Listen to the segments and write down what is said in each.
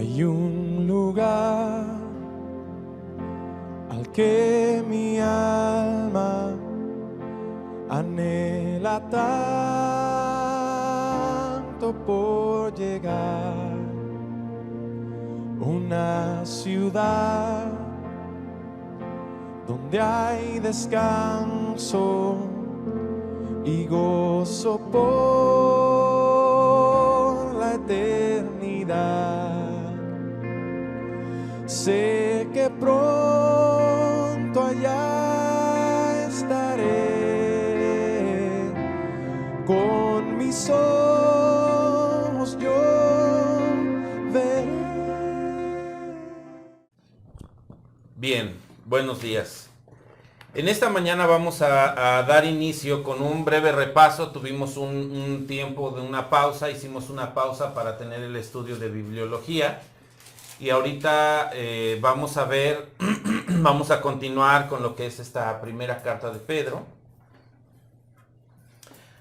Hay un lugar al que mi alma anhela tanto por llegar, una ciudad donde hay descanso y gozo por la eternidad. Sé que pronto allá estaré, con mis ojos yo veré. Bien, buenos días. En esta mañana vamos a dar inicio con un breve repaso. Tuvimos un tiempo de una pausa, hicimos una pausa para tener el estudio de bibliología. Y ahorita vamos a ver, vamos a continuar con lo que es esta primera carta de Pedro.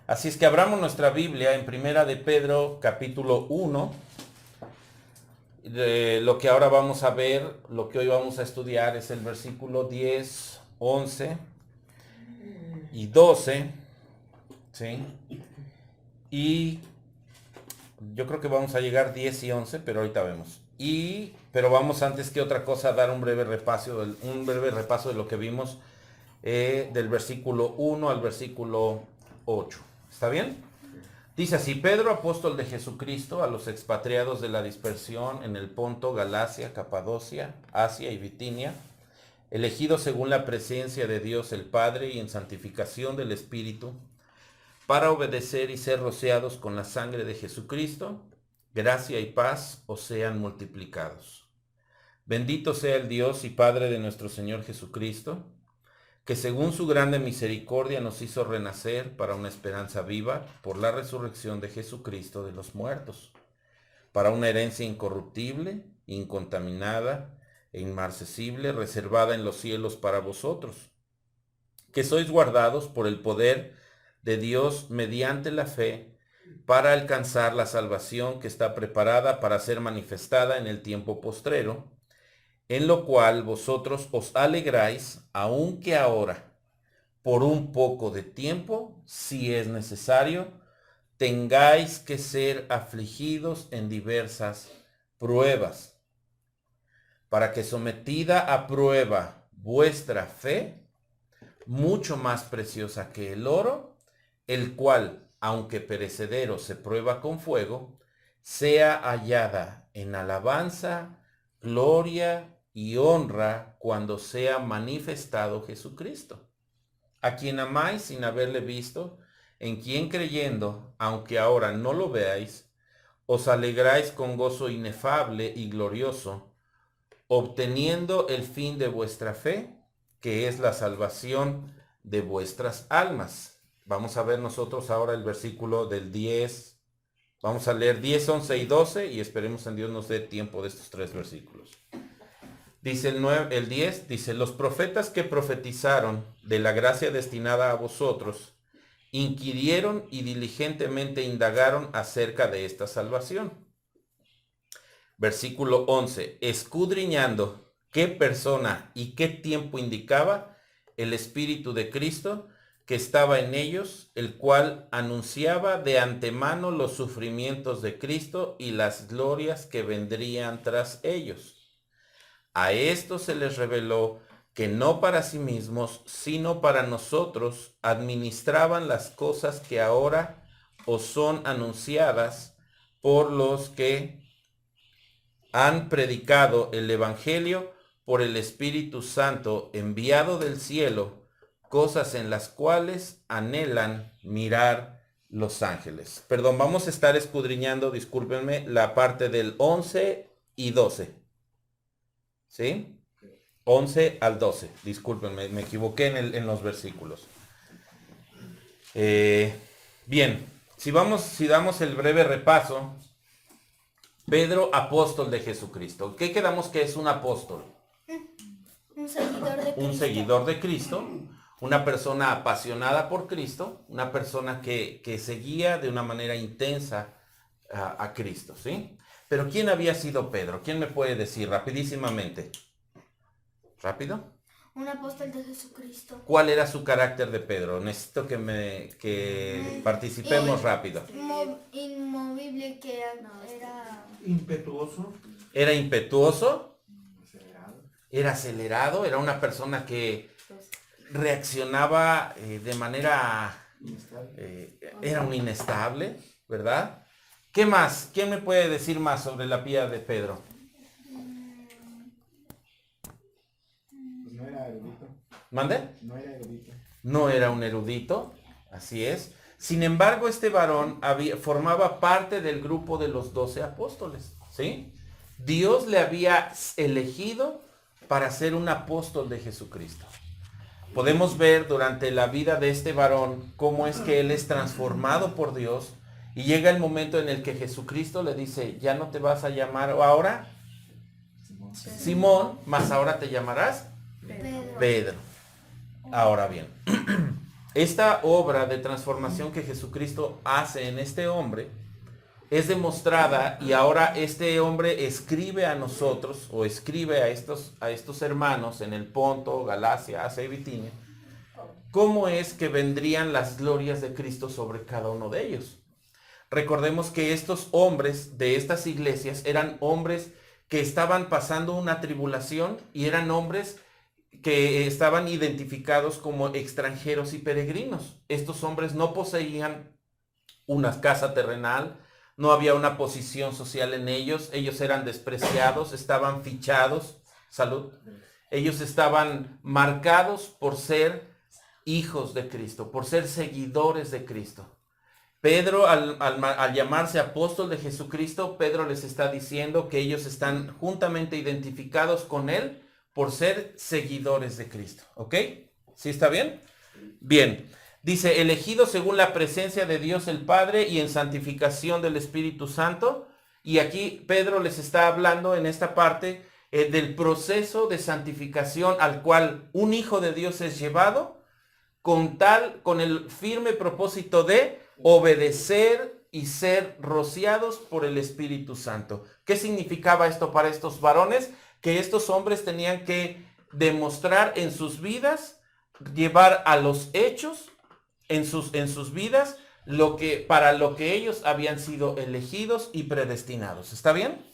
Así es que abramos nuestra Biblia en Primera de Pedro, capítulo 1. Lo que ahora vamos a ver, lo que hoy vamos a estudiar es el versículo 10, 11 y 12. ¿Sí? Y yo creo que vamos a llegar 10 y 11, pero ahorita vemos. Pero vamos antes que otra cosa a dar un breve repaso de lo que vimos del versículo 1 al versículo 8. ¿Está bien? Dice así: Pedro, apóstol de Jesucristo, a los expatriados de la dispersión en el Ponto, Galacia, Capadocia, Asia y Bitinia, elegidos según la presencia de Dios el Padre y en santificación del Espíritu, para obedecer y ser rociados con la sangre de Jesucristo, gracia y paz os sean multiplicados. Bendito sea el Dios y Padre de nuestro Señor Jesucristo, que según su grande misericordia nos hizo renacer para una esperanza viva por la resurrección de Jesucristo de los muertos, para una herencia incorruptible, incontaminada e inmarcesible, reservada en los cielos para vosotros, que sois guardados por el poder de Dios mediante la fe, para alcanzar la salvación que está preparada para ser manifestada en el tiempo postrero, en lo cual vosotros os alegráis, aunque ahora, por un poco de tiempo, si es necesario, tengáis que ser afligidos en diversas pruebas, para que sometida a prueba vuestra fe, mucho más preciosa que el oro, el cual, aunque perecedero se prueba con fuego, sea hallada en alabanza, gloria y honra cuando sea manifestado Jesucristo, a quien amáis sin haberle visto, en quien creyendo, aunque ahora no lo veáis, os alegráis con gozo inefable y glorioso, obteniendo el fin de vuestra fe, que es la salvación de vuestras almas. Vamos a ver nosotros ahora el versículo del 10. Vamos a leer 10, 11 y 12 y esperemos en Dios nos dé tiempo de estos tres versículos. Dice el 10, dice: los profetas que profetizaron de la gracia destinada a vosotros, inquirieron y diligentemente indagaron acerca de esta salvación. Versículo 11, escudriñando qué persona y qué tiempo indicaba el Espíritu de Cristo que estaba en ellos, el cual anunciaba de antemano los sufrimientos de Cristo y las glorias que vendrían tras ellos. A esto se les reveló que no para sí mismos, sino para nosotros, administraban las cosas que ahora os son anunciadas por los que han predicado el Evangelio por el Espíritu Santo enviado del cielo, cosas en las cuales anhelan mirar los ángeles. Perdón, vamos a estar escudriñando, discúlpenme, la parte del 11 y 12. ¿Sí? 11 al 12. Discúlpenme, me equivoqué en los versículos. Bien, si damos el breve repaso, Pedro, apóstol de Jesucristo. ¿Qué quedamos que es un apóstol? Un seguidor de Cristo. Un seguidor de Cristo, una persona apasionada por Cristo, una persona que seguía de una manera intensa a Cristo, ¿sí? Pero ¿quién había sido Pedro? ¿Quién me puede decir rapidísimamente? ¿Rápido? Un apóstol de Jesucristo. ¿Cuál era su carácter de Pedro? Necesito que participemos rápido. Inmovible, que era Impetuoso. Era impetuoso, Acelerado. era acelerado, era una persona que reaccionaba de manera... era un inestable, ¿verdad? ¿Qué más? ¿Quién me puede decir más sobre la vida de Pedro? Pues no era erudito. ¿Mande? No era erudito. No era un erudito, así es. Sin embargo, este varón formaba parte del grupo de los 12 apóstoles, ¿sí? Dios le había elegido para ser un apóstol de Jesucristo. Podemos ver durante la vida de este varón cómo es que él es transformado por Dios y llega el momento en el que Jesucristo le dice, ya no te vas a llamar ahora Simón, mas ahora te llamarás Pedro. Ahora bien, esta obra de transformación que Jesucristo hace en este hombre es demostrada y ahora este hombre escribe a nosotros o escribe a estos hermanos en el Ponto, Galacia, Asia y Bitinia, cómo es que vendrían las glorias de Cristo sobre cada uno de ellos. Recordemos que estos hombres de estas iglesias eran hombres que estaban pasando una tribulación y eran hombres que estaban identificados como extranjeros y peregrinos. Estos hombres no poseían una casa terrenal, no había una posición social en ellos eran despreciados, estaban fichados, salud, ellos estaban marcados por ser hijos de Cristo, por ser seguidores de Cristo. Pedro, al llamarse apóstol de Jesucristo, Pedro les está diciendo que ellos están juntamente identificados con él por ser seguidores de Cristo. ¿Ok? ¿Sí está bien? Bien. Dice, elegido según la presencia de Dios el Padre y en santificación del Espíritu Santo. Y aquí Pedro les está hablando en esta parte del proceso de santificación al cual un hijo de Dios es llevado con el firme propósito de obedecer y ser rociados por el Espíritu Santo. ¿Qué significaba esto para estos varones? Que estos hombres tenían que demostrar en sus vidas, llevar a los hechos en sus vidas para lo que ellos habían sido elegidos y predestinados. ¿Está bien?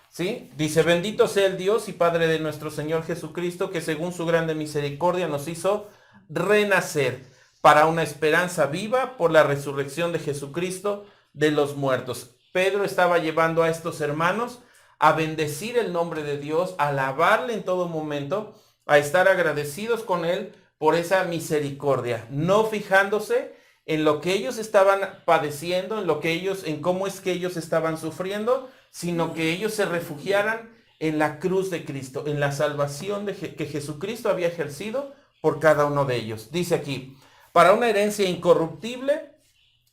¿Sí? Dice, bendito sea el Dios y Padre de nuestro Señor Jesucristo, que según su grande misericordia nos hizo renacer para una esperanza viva por la resurrección de Jesucristo de los muertos. Pedro estaba llevando a estos hermanos a bendecir el nombre de Dios, a alabarle en todo momento, a estar agradecidos con él por esa misericordia, no fijándose en lo que ellos estaban padeciendo, en cómo es que ellos estaban sufriendo, sino que ellos se refugiaran en la cruz de Cristo, en la salvación que Jesucristo había ejercido por cada uno de ellos. Dice aquí, para una herencia incorruptible,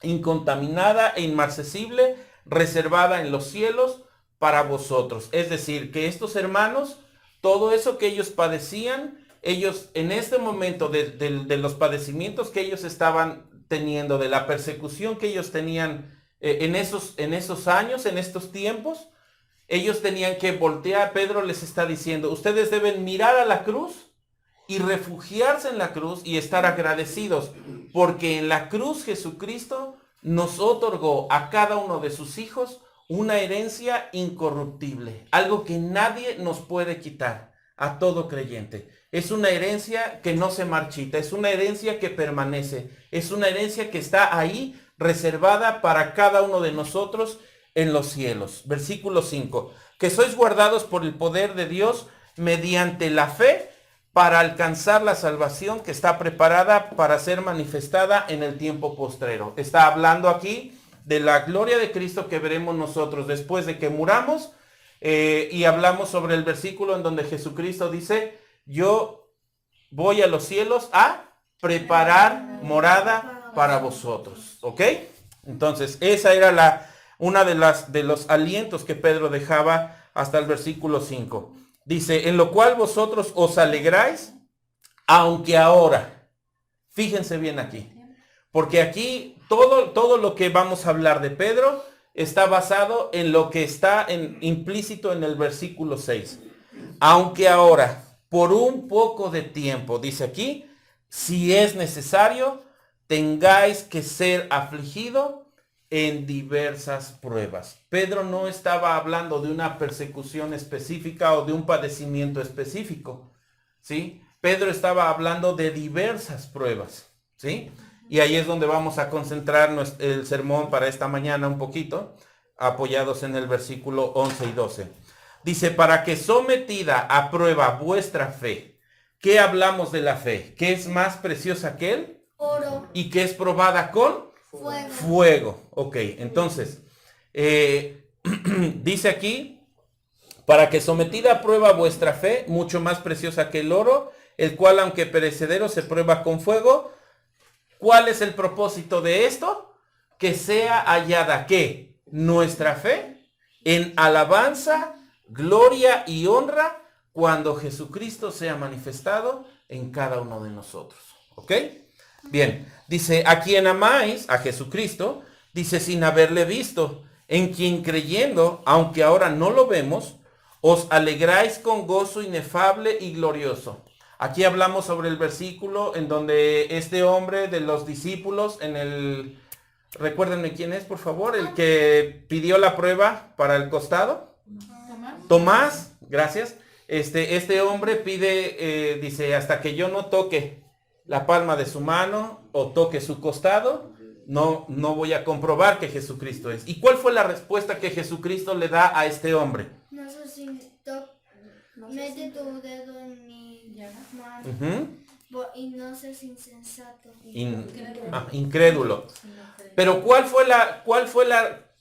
incontaminada e inmarcesible, reservada en los cielos para vosotros. Es decir, que estos hermanos, todo eso que ellos padecían, ellos en este momento de los padecimientos que ellos estaban teniendo, de la persecución que ellos tenían en esos años, en estos tiempos, ellos tenían que voltear. Pedro les está diciendo, ustedes deben mirar a la cruz y refugiarse en la cruz y estar agradecidos, porque en la cruz Jesucristo nos otorgó a cada uno de sus hijos una herencia incorruptible, algo que nadie nos puede quitar a todo creyente. Es una herencia que no se marchita, es una herencia que permanece, es una herencia que está ahí reservada para cada uno de nosotros en los cielos. Versículo 5, que sois guardados por el poder de Dios mediante la fe para alcanzar la salvación que está preparada para ser manifestada en el tiempo postrero. Está hablando aquí de la gloria de Cristo que veremos nosotros después de que muramos, y hablamos sobre el versículo en donde Jesucristo dice, yo voy a los cielos a preparar morada para vosotros. ¿Ok? Entonces, esa era una de los alientos que Pedro dejaba hasta el versículo 5. Dice, en lo cual vosotros os alegráis, aunque ahora. Fíjense bien aquí. Porque aquí todo lo que vamos a hablar de Pedro está basado en lo que está implícito en el versículo 6. Aunque ahora, por un poco de tiempo, dice aquí, si es necesario, tengáis que ser afligido en diversas pruebas. Pedro no estaba hablando de una persecución específica o de un padecimiento específico, ¿sí? Pedro estaba hablando de diversas pruebas, ¿sí? Y ahí es donde vamos a concentrar el sermón para esta mañana un poquito, apoyados en el versículo 11 y 12. Dice, para que sometida a prueba vuestra fe. ¿Qué hablamos de la fe? ¿Qué es más preciosa que él? Oro, ¿Y qué es probada con? fuego. Fuego. Ok, entonces, dice aquí, para que sometida a prueba vuestra fe, mucho más preciosa que el oro, el cual aunque perecedero se prueba con fuego. ¿Cuál es el propósito de esto? Que sea hallada, ¿qué? Nuestra fe en alabanza, gloria y honra cuando Jesucristo sea manifestado en cada uno de nosotros. ¿Ok? Bien, dice, a quien amáis, a Jesucristo, dice, sin haberle visto, en quien creyendo, aunque ahora no lo vemos, os alegráis con gozo inefable y glorioso. Aquí hablamos sobre el versículo en donde este hombre de los discípulos, recuérdenme quién es, por favor, el que pidió la prueba para el costado. Tomás, gracias. Este hombre pide, dice, hasta que yo no toque la palma de su mano o toque su costado, no voy a comprobar que Jesucristo es. ¿Y cuál fue la respuesta que Jesucristo le da a este hombre? No sé si mete tu dedo en mi mano. Y no seas insensato. Incrédulo. Pero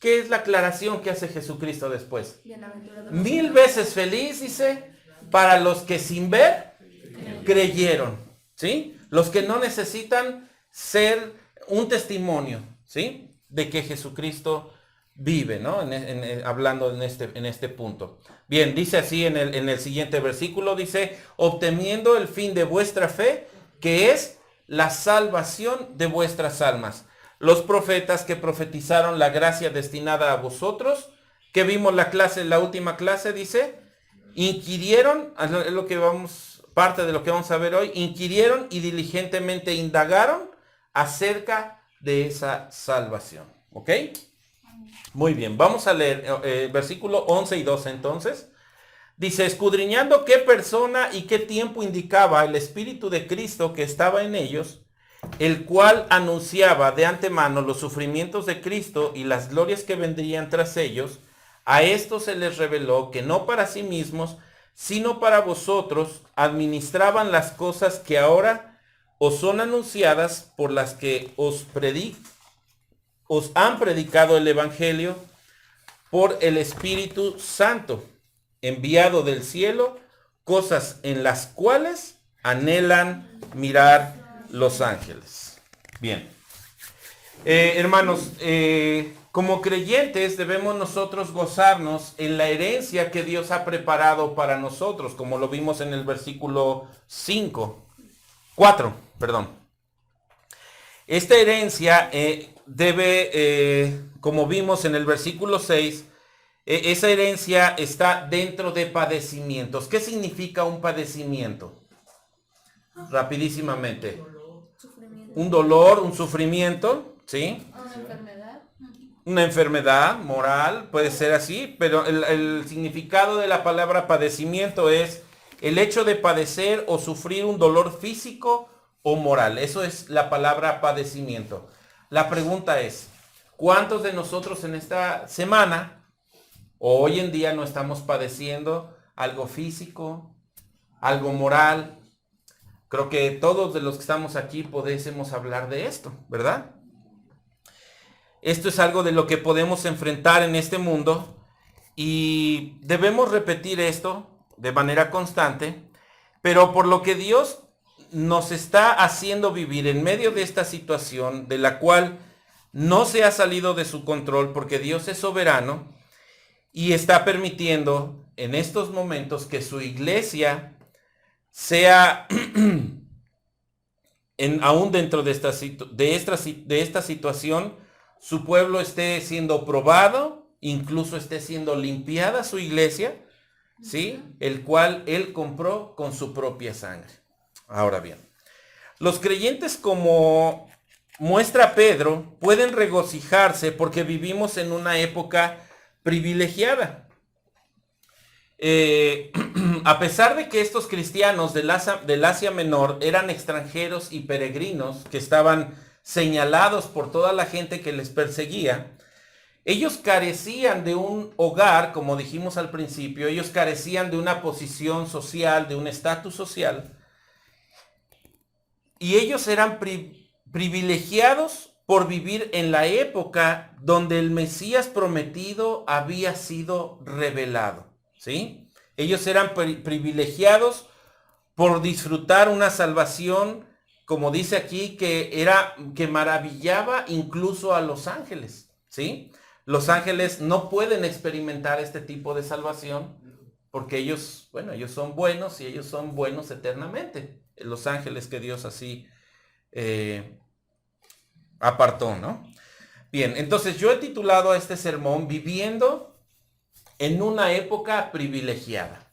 ¿qué es la aclaración que hace Jesucristo después? 1000 veces feliz, dice, para los que sin ver creyeron, ¿sí? Los que no necesitan ser un testimonio, ¿sí? De que Jesucristo vive, ¿no? Hablando en este punto. Bien, dice así en el siguiente versículo, dice, obteniendo el fin de vuestra fe, que es la salvación de vuestras almas. Los profetas que profetizaron la gracia destinada a vosotros, que vimos la última clase, dice, inquirieron, es parte de lo que vamos a ver hoy, inquirieron y diligentemente indagaron acerca de esa salvación. ¿Ok? Muy bien, vamos a leer versículo 11 y 12 entonces. Dice, escudriñando qué persona y qué tiempo indicaba el Espíritu de Cristo que estaba en ellos, el cual anunciaba de antemano los sufrimientos de Cristo y las glorias que vendrían tras ellos, a estos se les reveló que no para sí mismos, sino para vosotros, administraban las cosas que ahora os son anunciadas, por las que os han predicado el Evangelio por el Espíritu Santo, enviado del cielo, cosas en las cuales anhelan mirar los ángeles. Bien. Hermanos, como creyentes debemos nosotros gozarnos en la herencia que Dios ha preparado para nosotros, como lo vimos en el versículo 4. Esta herencia debe, como vimos en el versículo 6, esa herencia está dentro de padecimientos. ¿Qué significa un padecimiento? Rapidísimamente. Un dolor, un sufrimiento, ¿sí? Una enfermedad moral, puede ser así, pero el significado de la palabra padecimiento es el hecho de padecer o sufrir un dolor físico o moral. Eso es la palabra padecimiento. La pregunta es, ¿cuántos de nosotros en esta semana o hoy en día no estamos padeciendo algo físico, algo moral? Creo que todos de los que estamos aquí podemos hablar de esto, ¿verdad? Esto es algo de lo que podemos enfrentar en este mundo y debemos repetir esto de manera constante, pero por lo que Dios nos está haciendo vivir en medio de esta situación de la cual no se ha salido de su control, porque Dios es soberano y está permitiendo en estos momentos que su iglesia sea aún dentro de esta situación su pueblo esté siendo probado, incluso esté siendo limpiada su iglesia, ¿sí? El cual él compró con su propia sangre. Ahora bien, los creyentes, como muestra Pedro, pueden regocijarse porque vivimos en una época privilegiada. A pesar de que estos cristianos del Asia Menor eran extranjeros y peregrinos que estaban señalados por toda la gente que les perseguía, ellos carecían de un hogar, como dijimos al principio, ellos carecían de una posición social, de un estatus social, y ellos eran privilegiados por vivir en la época donde el Mesías prometido había sido revelado, ¿sí? Ellos eran privilegiados por disfrutar una salvación, como dice aquí, que maravillaba incluso a los ángeles, ¿sí? Los ángeles no pueden experimentar este tipo de salvación porque ellos son buenos y ellos son buenos eternamente. Los ángeles que Dios así apartó, ¿no? Bien, entonces yo he titulado a este sermón Viviendo en una época privilegiada.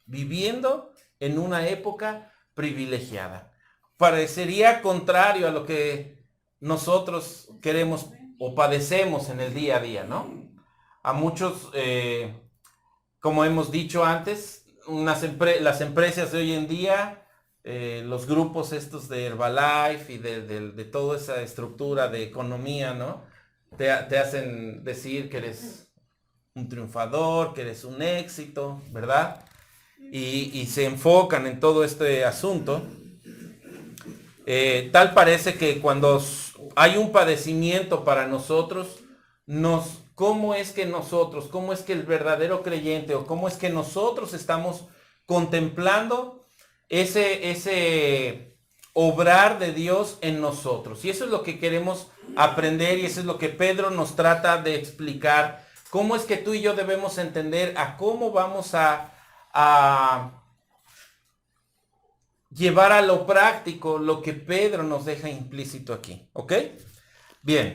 Viviendo en una época privilegiada. Parecería contrario a lo que nosotros queremos o padecemos en el día a día, ¿no? A muchos, como hemos dicho antes, las empresas de hoy en día, los grupos estos de Herbalife y de toda esa estructura de economía, ¿no? Te hacen decir que eres un triunfador, que eres un éxito, ¿verdad? Y se enfocan en todo este asunto. Tal parece que cuando hay un padecimiento para nosotros, cómo es que el verdadero creyente o cómo es que nosotros estamos contemplando ese obrar de Dios en nosotros. Y eso es lo que queremos aprender y eso es lo que Pedro nos trata de explicar. Cómo es que tú y yo debemos entender a cómo vamos a llevar a lo práctico lo que Pedro nos deja implícito aquí, ¿ok? Bien.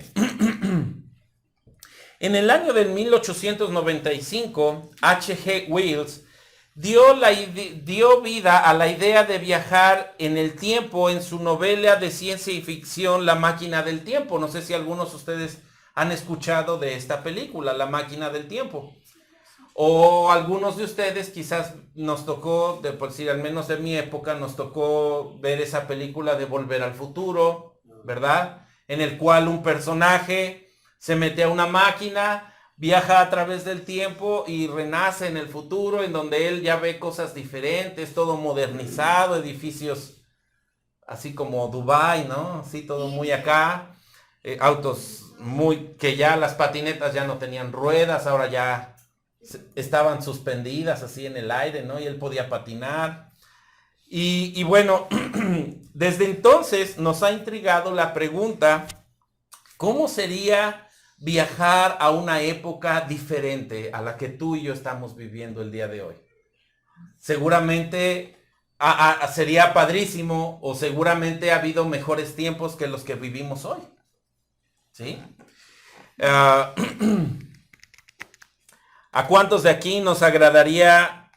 En el año del 1895, H.G. Wells dio vida a la idea de viajar en el tiempo en su novela de ciencia y ficción La máquina del tiempo. No sé si algunos de ustedes han escuchado de esta película, La máquina del tiempo. O algunos de ustedes quizás nos tocó, por decir, al menos de mi época, nos tocó ver esa película de Volver al Futuro, ¿verdad? En el cual un personaje se mete a una máquina, viaja a través del tiempo y renace en el futuro, en donde él ya ve cosas diferentes, todo modernizado, edificios así como Dubái, ¿no? Así todo muy acá, autos que ya las patinetas ya no tenían ruedas, ahora ya estaban suspendidas así en el aire, ¿no? Y él podía patinar. Y bueno, desde entonces nos ha intrigado la pregunta, ¿cómo sería viajar a una época diferente a la que tú y yo estamos viviendo el día de hoy? Seguramente sería padrísimo, o seguramente ha habido mejores tiempos que los que vivimos hoy, ¿sí? ¿A cuántos de aquí nos agradaría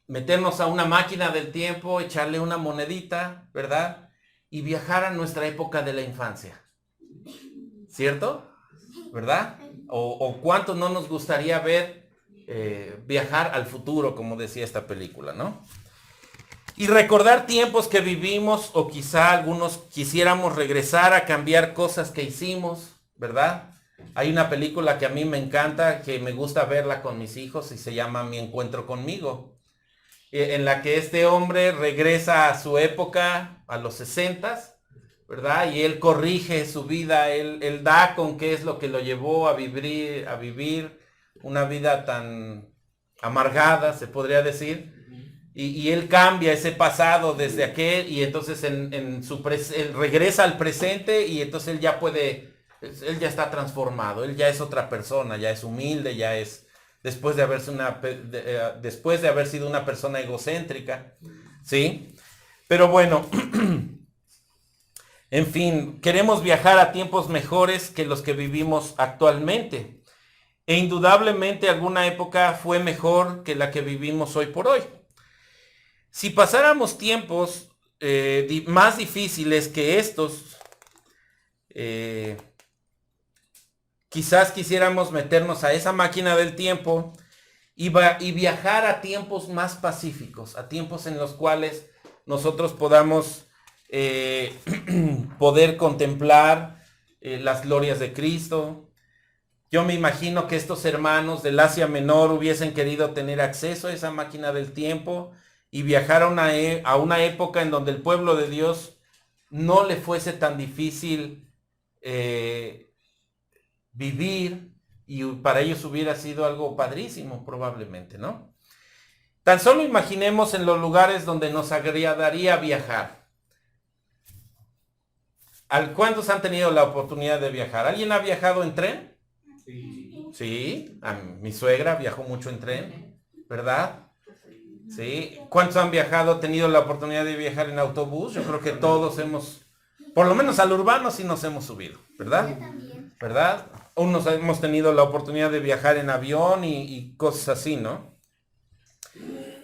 meternos a una máquina del tiempo, echarle una monedita, ¿verdad? Y viajar a nuestra época de la infancia? ¿Cierto? ¿Verdad? O cuántos no nos gustaría ver viajar al futuro, como decía esta película, ¿no? Y recordar tiempos que vivimos, o quizá algunos quisiéramos regresar a cambiar cosas que hicimos, ¿verdad? Hay una película que a mí me encanta, que me gusta verla con mis hijos y se llama Mi encuentro conmigo, en la que este hombre regresa a su época, a los 60s, ¿verdad? Y él corrige su vida, él da con qué es lo que lo llevó a vivir una vida tan amargada, se podría decir, y él cambia ese pasado desde aquel, y entonces él regresa al presente, y entonces él ya está transformado, él ya es otra persona, ya es humilde, ya es, después de haber sido una persona egocéntrica, ¿sí? Pero bueno, En fin, queremos viajar a tiempos mejores que los que vivimos actualmente. E indudablemente alguna época fue mejor que la que vivimos hoy por hoy. Si pasáramos tiempos más difíciles que estos, quizás quisiéramos meternos a esa máquina del tiempo y viajar a tiempos más pacíficos, a tiempos en los cuales nosotros podamos poder contemplar las glorias de Cristo. Yo me imagino que estos hermanos del Asia Menor hubiesen querido tener acceso a esa máquina del tiempo y viajar a una época en donde el pueblo de Dios no le fuese tan difícil vivir, y para ellos hubiera sido algo padrísimo probablemente, ¿no? Tan solo imaginemos en los lugares donde nos agradaría viajar. ¿Cuántos han tenido la oportunidad de viajar? ¿Alguien ha viajado en tren? Sí, mi suegra viajó mucho en tren, ¿verdad? Sí. ¿Cuántos han tenido la oportunidad de viajar en autobús? Yo creo que todos por lo menos al urbano sí nos hemos subido, ¿verdad? ¿Verdad? Unos hemos tenido la oportunidad de viajar en avión y cosas así, ¿no?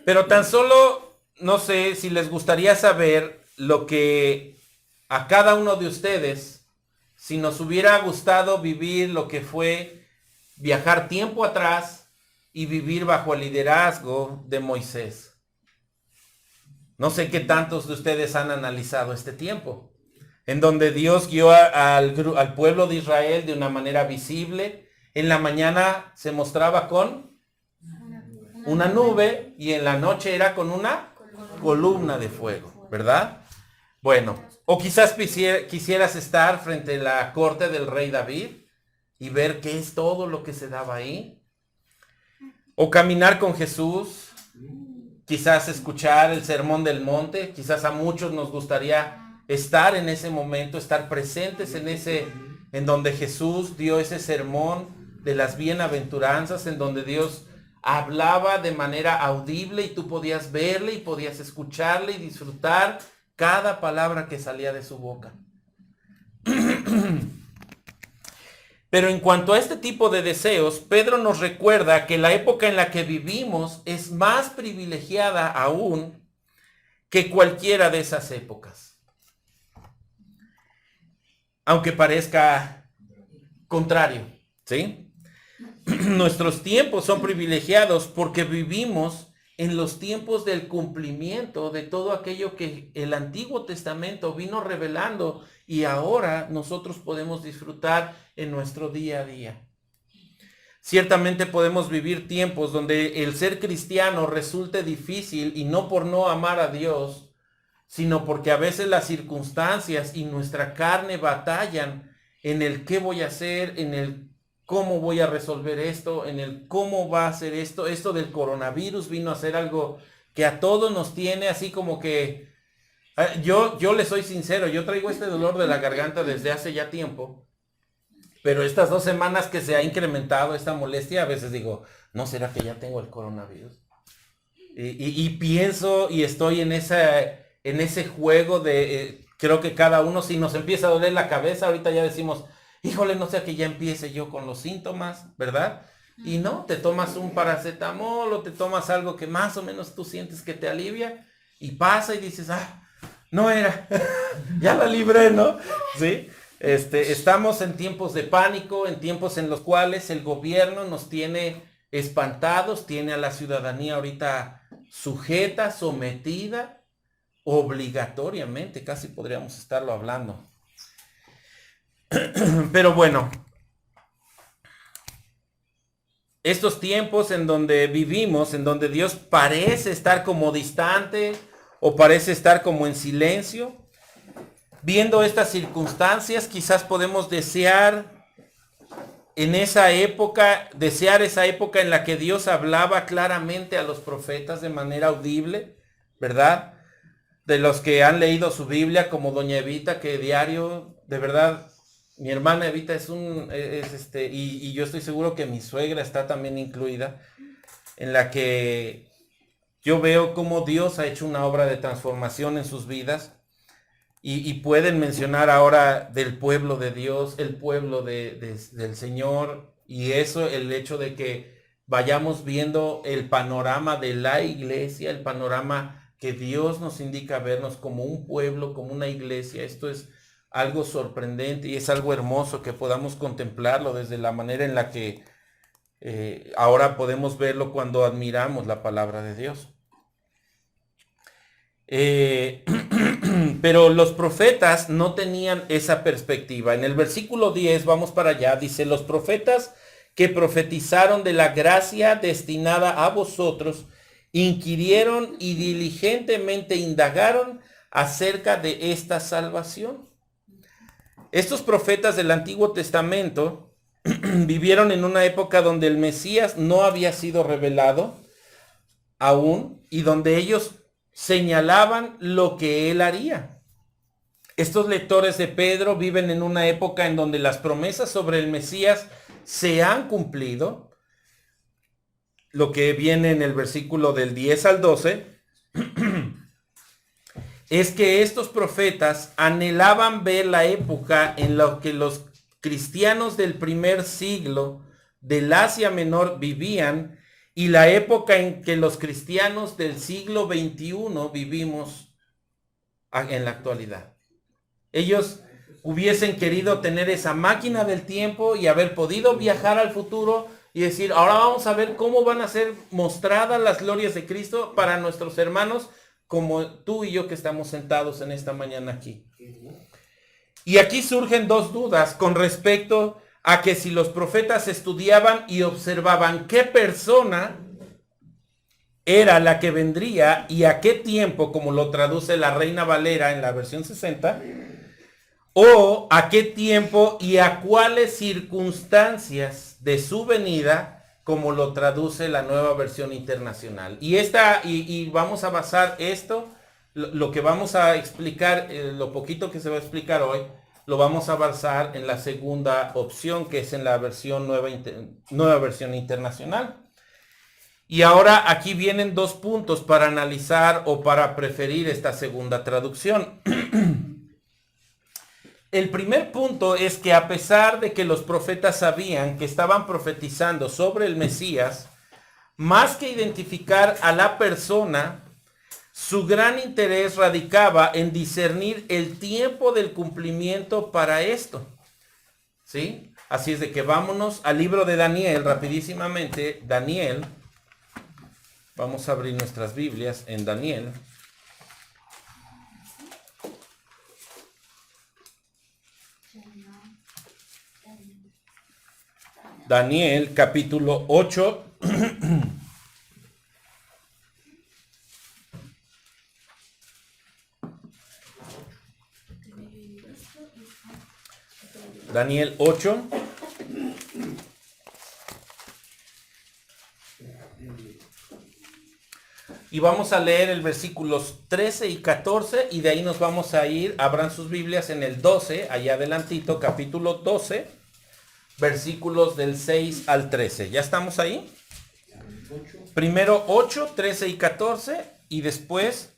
Pero tan solo, no sé si les gustaría saber lo que a cada uno de ustedes, si nos hubiera gustado vivir lo que fue viajar tiempo atrás y vivir bajo el liderazgo de Moisés. No sé qué tantos de ustedes han analizado este tiempo, en donde Dios guió al pueblo de Israel de una manera visible. En la mañana se mostraba con una nube y en la noche era con una columna de fuego, ¿verdad? Bueno, o quizás quisieras estar frente a la corte del rey David y ver qué es todo lo que se daba ahí. O caminar con Jesús, quizás escuchar el sermón del monte. Quizás a muchos nos gustaría estar en ese momento, estar presentes en donde Jesús dio ese sermón de las bienaventuranzas, en donde Dios hablaba de manera audible y tú podías verle y podías escucharle y disfrutar cada palabra que salía de su boca. Pero en cuanto a este tipo de deseos, Pedro nos recuerda que la época en la que vivimos es más privilegiada aún que cualquiera de esas épocas. Aunque parezca contrario, ¿sí? Nuestros tiempos son privilegiados porque vivimos en los tiempos del cumplimiento de todo aquello que el Antiguo Testamento vino revelando y ahora nosotros podemos disfrutar en nuestro día a día. Ciertamente podemos vivir tiempos donde el ser cristiano resulte difícil, y no por no amar a Dios, sino porque a veces las circunstancias y nuestra carne batallan en el qué voy a hacer, en el cómo voy a resolver esto, en el cómo va a ser esto. Esto del coronavirus vino a ser algo que a todos nos tiene así como que... Yo le soy sincero, yo traigo este dolor de la garganta desde hace ya tiempo, pero estas 2 semanas que se ha incrementado esta molestia, a veces digo, ¿no será que ya tengo el coronavirus? Y pienso y estoy en ese juego de, creo que cada uno, si nos empieza a doler la cabeza, ahorita ya decimos, híjole, no sea que ya empiece yo con los síntomas, ¿verdad? Y no, te tomas un paracetamol o te tomas algo que más o menos tú sientes que te alivia y pasa y dices, no era, ya la libré, ¿no? ¿Sí? Estamos en tiempos de pánico, en tiempos en los cuales el gobierno nos tiene espantados, tiene a la ciudadanía ahorita sujeta, sometida, obligatoriamente, casi podríamos estarlo hablando. Pero bueno, estos tiempos en donde vivimos, en donde Dios parece estar como distante o parece estar como en silencio, viendo estas circunstancias, quizás podemos desear esa época en la que Dios hablaba claramente a los profetas de manera audible, ¿verdad? De los que han leído su Biblia, como doña Evita, que diario, de verdad, mi hermana Evita y yo estoy seguro que mi suegra está también incluida, en la que yo veo cómo Dios ha hecho una obra de transformación en sus vidas. y pueden mencionar ahora del pueblo de Dios, el pueblo del Señor, y eso, el hecho de que vayamos viendo el panorama de la iglesia, el panorama que Dios nos indica vernos como un pueblo, como una iglesia. Esto es algo sorprendente y es algo hermoso que podamos contemplarlo desde la manera en la que ahora podemos verlo cuando admiramos la palabra de Dios. Pero los profetas no tenían esa perspectiva. En el versículo 10, vamos para allá, dice: los profetas que profetizaron de la gracia destinada a vosotros, inquirieron y diligentemente indagaron acerca de esta salvación. Estos profetas del Antiguo Testamento vivieron en una época donde el Mesías no había sido revelado aún y donde ellos señalaban lo que él haría. Estos lectores de Pedro viven en una época en donde las promesas sobre el Mesías se han cumplido. Lo que viene en el versículo del 10 al 12 es que estos profetas anhelaban ver la época en la que los cristianos del primer siglo del Asia Menor vivían y la época en que los cristianos del siglo XXI vivimos en la actualidad. Ellos hubiesen querido tener esa máquina del tiempo y haber podido viajar al futuro y decir: ahora vamos a ver cómo van a ser mostradas las glorias de Cristo para nuestros hermanos como tú y yo que estamos sentados en esta mañana aquí. Y aquí surgen dos dudas con respecto a que si los profetas estudiaban y observaban qué persona era la que vendría y a qué tiempo, como lo traduce la Reina Valera en la versión 60, o a qué tiempo y a cuáles circunstancias de su venida, como lo traduce la Nueva Versión Internacional. Y vamos a basar esto, lo que vamos a explicar, lo poquito que se va a explicar hoy, lo vamos a basar en la segunda opción, que es en la versión Nueva Versión Internacional. Y ahora aquí vienen dos puntos para analizar o para preferir esta segunda traducción. El primer punto es que a pesar de que los profetas sabían que estaban profetizando sobre el Mesías, más que identificar a la persona, su gran interés radicaba en discernir el tiempo del cumplimiento para esto. ¿Sí? Así es de que vámonos al libro de Daniel rapidísimamente. Daniel, vamos a abrir nuestras Biblias en Daniel. Daniel capítulo 8. Daniel 8. Y vamos a leer el versículos 13 y 14 y de ahí nos vamos a ir, abran sus Biblias en el 12, allá adelantito, capítulo 12, versículos del 6 al 13. ¿Ya estamos ahí? Primero 8, 13 y 14 y después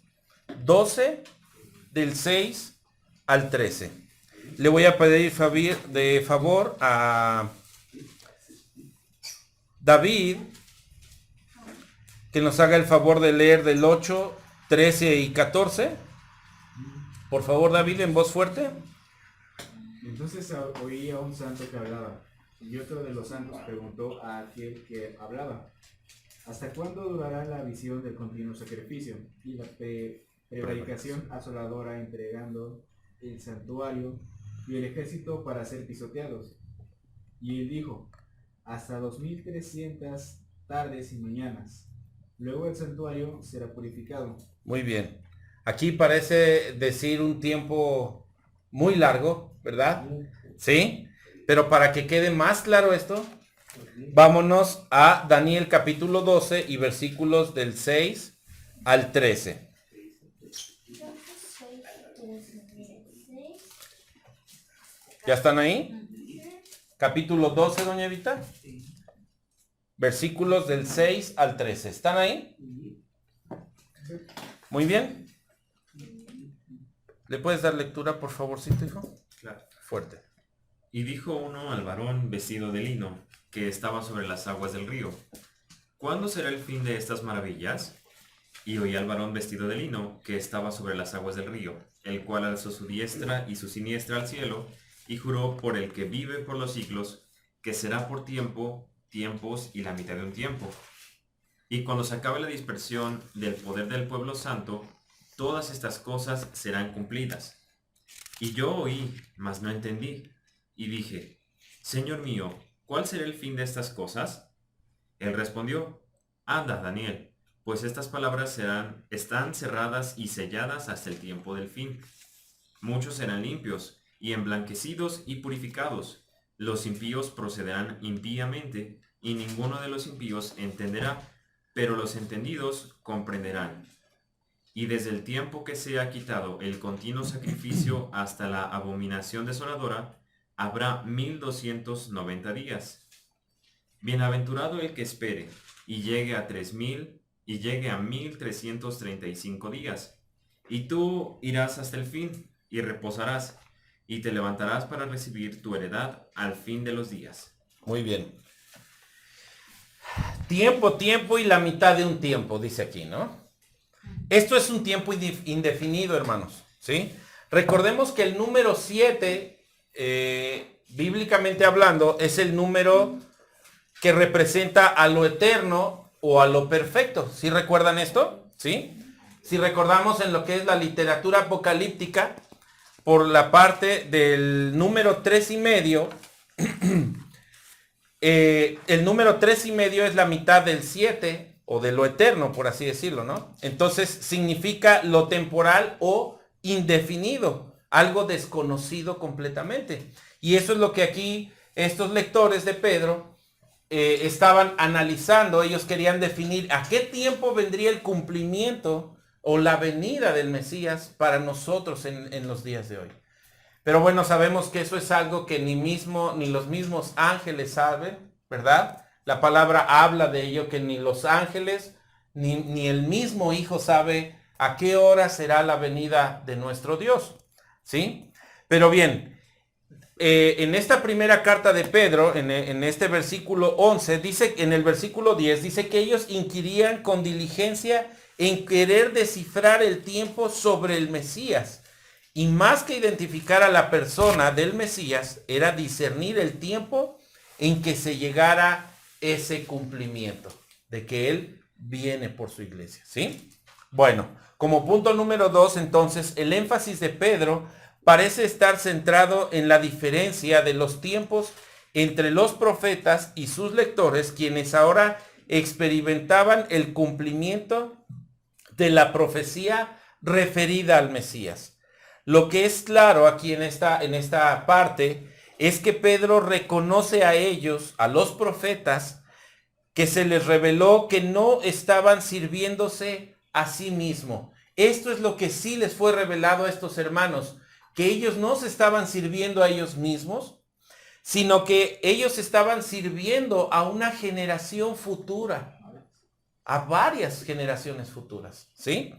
12 del 6 al 13. Le voy a pedir de favor a David que nos haga el favor de leer del 8, 13 y 14. Por favor, David, en voz fuerte. Entonces oí a un santo que hablaba, y otro de los santos preguntó a aquel que hablaba: ¿hasta cuándo durará la visión del continuo sacrificio y la prevaricación asoladora entregando el santuario y el ejército para ser pisoteados? Y él dijo: hasta 2300 tardes y mañanas. Luego el santuario será purificado. Muy bien. Aquí parece decir un tiempo muy largo, ¿verdad? ¿Sí? Pero para que quede más claro esto, vámonos a Daniel capítulo 12 y versículos del 6 al 13. ¿Ya están ahí? Capítulo 12, doña Evita. Versículos del 6 al 13. ¿Están ahí? Muy bien. ¿Le puedes dar lectura, por favorcito, hijo? Claro. Fuerte. Y dijo uno al varón vestido de lino, que estaba sobre las aguas del río: ¿Cuándo será el fin de estas maravillas? Y oí al varón vestido de lino, que estaba sobre las aguas del río, el cual alzó su diestra y su siniestra al cielo, y juró por el que vive por los siglos, que será por tiempos y la mitad de un tiempo. Y cuando se acabe la dispersión del poder del pueblo santo, todas estas cosas serán cumplidas. Y yo oí, mas no entendí, y dije: Señor mío, ¿cuál será el fin de estas cosas? Él respondió: Anda, Daniel, pues estas palabras están cerradas y selladas hasta el tiempo del fin. Muchos serán limpios, y emblanquecidos y purificados. Los impíos procederán impíamente, y ninguno de los impíos entenderá, pero los entendidos comprenderán. Y desde el tiempo que se ha quitado el continuo sacrificio hasta la abominación desoladora, habrá 1290 días. Bienaventurado el que espere, y llegue a 1335 días. Y tú irás hasta el fin, y reposarás, y te levantarás para recibir tu heredad al fin de los días. Muy bien. Tiempo y la mitad de un tiempo, dice aquí, ¿no? Esto es un tiempo indefinido, hermanos, ¿sí? Recordemos que el número 7, bíblicamente hablando, es el número que representa a lo eterno o a lo perfecto. ¿Sí recuerdan esto? ¿Sí? Si recordamos en lo que es la literatura apocalíptica, por la parte del número 3,5, el número 3,5 es la mitad del 7 o de lo eterno, por así decirlo, ¿no? Entonces significa lo temporal o indefinido, algo desconocido completamente. Y eso es lo que aquí estos lectores de Pedro estaban analizando. Ellos querían definir a qué tiempo vendría el cumplimiento o la venida del Mesías para nosotros en los días de hoy. Pero bueno, sabemos que eso es algo que ni los mismos ángeles saben, ¿verdad? La palabra habla de ello, que ni los ángeles ni el mismo Hijo sabe a qué hora será la venida de nuestro Dios, ¿sí? Pero bien, en esta primera carta de Pedro, en este versículo 11, dice, en el versículo 10, dice que ellos inquirían con diligencia en querer descifrar el tiempo sobre el Mesías. Y más que identificar a la persona del Mesías, era discernir el tiempo en que se llegara ese cumplimiento, de que Él viene por su iglesia, ¿sí? Bueno, como punto número 2, entonces, el énfasis de Pedro parece estar centrado en la diferencia de los tiempos entre los profetas y sus lectores, quienes ahora experimentaban el cumplimiento de la profecía referida al Mesías. Lo que es claro aquí en esta parte es que Pedro reconoce a ellos, a los profetas, que se les reveló que no estaban sirviéndose a sí mismo. Esto es lo que sí les fue revelado a estos hermanos, que ellos no se estaban sirviendo a ellos mismos, sino que ellos estaban sirviendo a una generación futura, a varias generaciones futuras, ¿sí?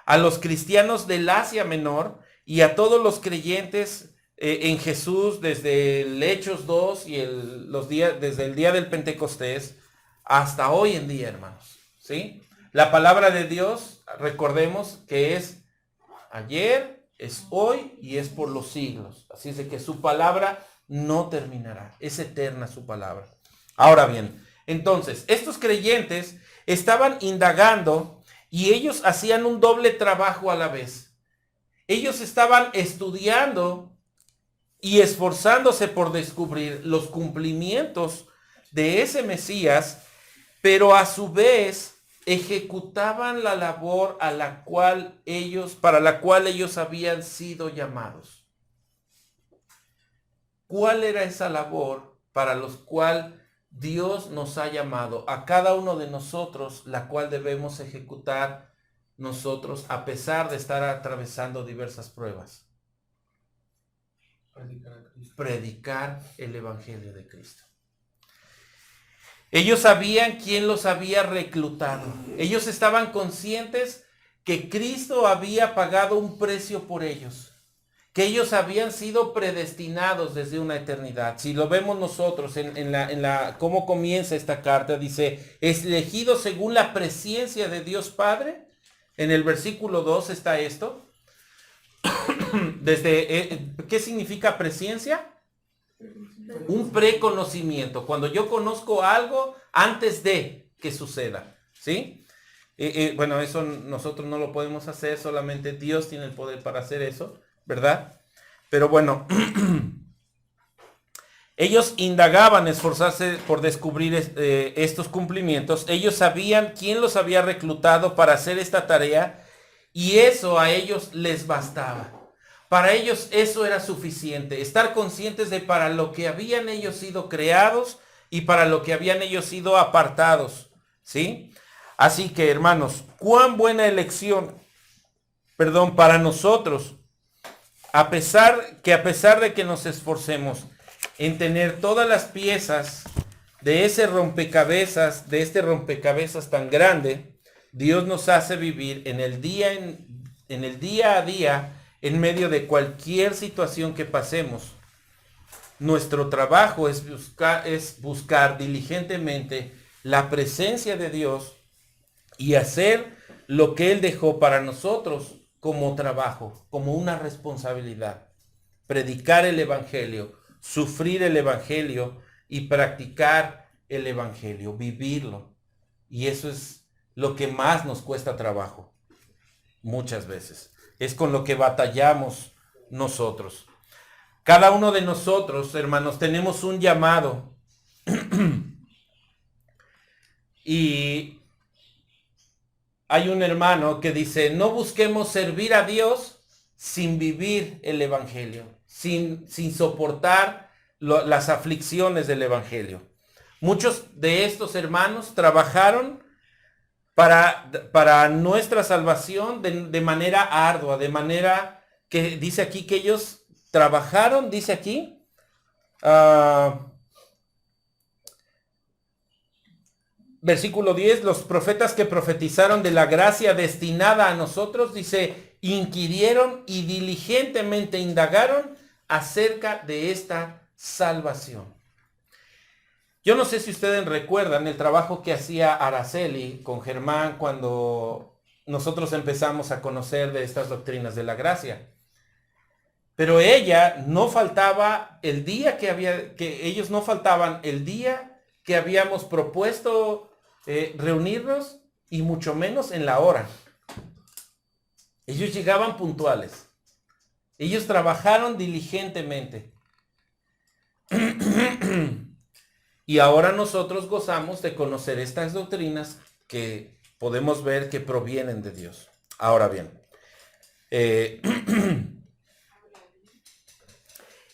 A los cristianos del Asia Menor y a todos los creyentes en Jesús desde el Hechos 2 y desde el día del Pentecostés hasta hoy en día, hermanos, ¿sí? La palabra de Dios, recordemos que es ayer, es hoy y es por los siglos. Así es de que su palabra no terminará, es eterna su palabra. Ahora bien, entonces, estos creyentes estaban indagando y ellos hacían un doble trabajo a la vez. Ellos estaban estudiando y esforzándose por descubrir los cumplimientos de ese Mesías, pero a su vez ejecutaban la labor para la cual ellos habían sido llamados. ¿Cuál era esa labor para la cual Dios nos ha llamado a cada uno de nosotros, la cual debemos ejecutar nosotros a pesar de estar atravesando diversas pruebas? Predicar el Evangelio de Cristo. Ellos sabían quién los había reclutado. Ellos estaban conscientes que Cristo había pagado un precio por ellos, que ellos habían sido predestinados desde una eternidad. Si lo vemos nosotros en cómo comienza esta carta, dice, elegido según la presciencia de Dios Padre. En el versículo 2 está esto. ¿Qué significa presciencia? Un preconocimiento. Cuando yo conozco algo antes de que suceda, ¿sí? Bueno, eso nosotros no lo podemos hacer, solamente Dios tiene el poder para hacer eso, ¿verdad? Pero bueno, ellos indagaban, esforzarse por descubrir estos cumplimientos. Ellos sabían quién los había reclutado para hacer esta tarea y eso a ellos les bastaba. Para ellos eso era suficiente, estar conscientes de para lo que habían ellos sido creados y para lo que habían ellos sido apartados, ¿sí? Así que, hermanos, cuán buena elección, para nosotros, a pesar de que nos esforcemos en tener todas las piezas de ese rompecabezas, de este rompecabezas tan grande, Dios nos hace vivir en el día a día, en medio de cualquier situación que pasemos. Nuestro trabajo es buscar diligentemente la presencia de Dios y hacer lo que Él dejó para nosotros como trabajo, como una responsabilidad. Predicar el Evangelio, sufrir el Evangelio y practicar el Evangelio, vivirlo. Y eso es lo que más nos cuesta trabajo, muchas veces. Es con lo que batallamos nosotros. Cada uno de nosotros, hermanos, tenemos un llamado. Y hay un hermano que dice, no busquemos servir a Dios sin vivir el Evangelio, sin soportar las aflicciones del Evangelio. Muchos de estos hermanos trabajaron para nuestra salvación de manera ardua, de manera que dice aquí que ellos trabajaron, dice aquí, versículo 10, los profetas que profetizaron de la gracia destinada a nosotros, dice, inquirieron y diligentemente indagaron acerca de esta salvación. Yo no sé si ustedes recuerdan el trabajo que hacía Araceli con Germán cuando nosotros empezamos a conocer de estas doctrinas de la gracia. Pero ella no faltaba el día ellos no faltaban el día que habíamos propuesto reunirnos y mucho menos en la hora. Ellos llegaban puntuales. Ellos trabajaron diligentemente. Y ahora nosotros gozamos de conocer estas doctrinas que podemos ver que provienen de Dios. Ahora bien,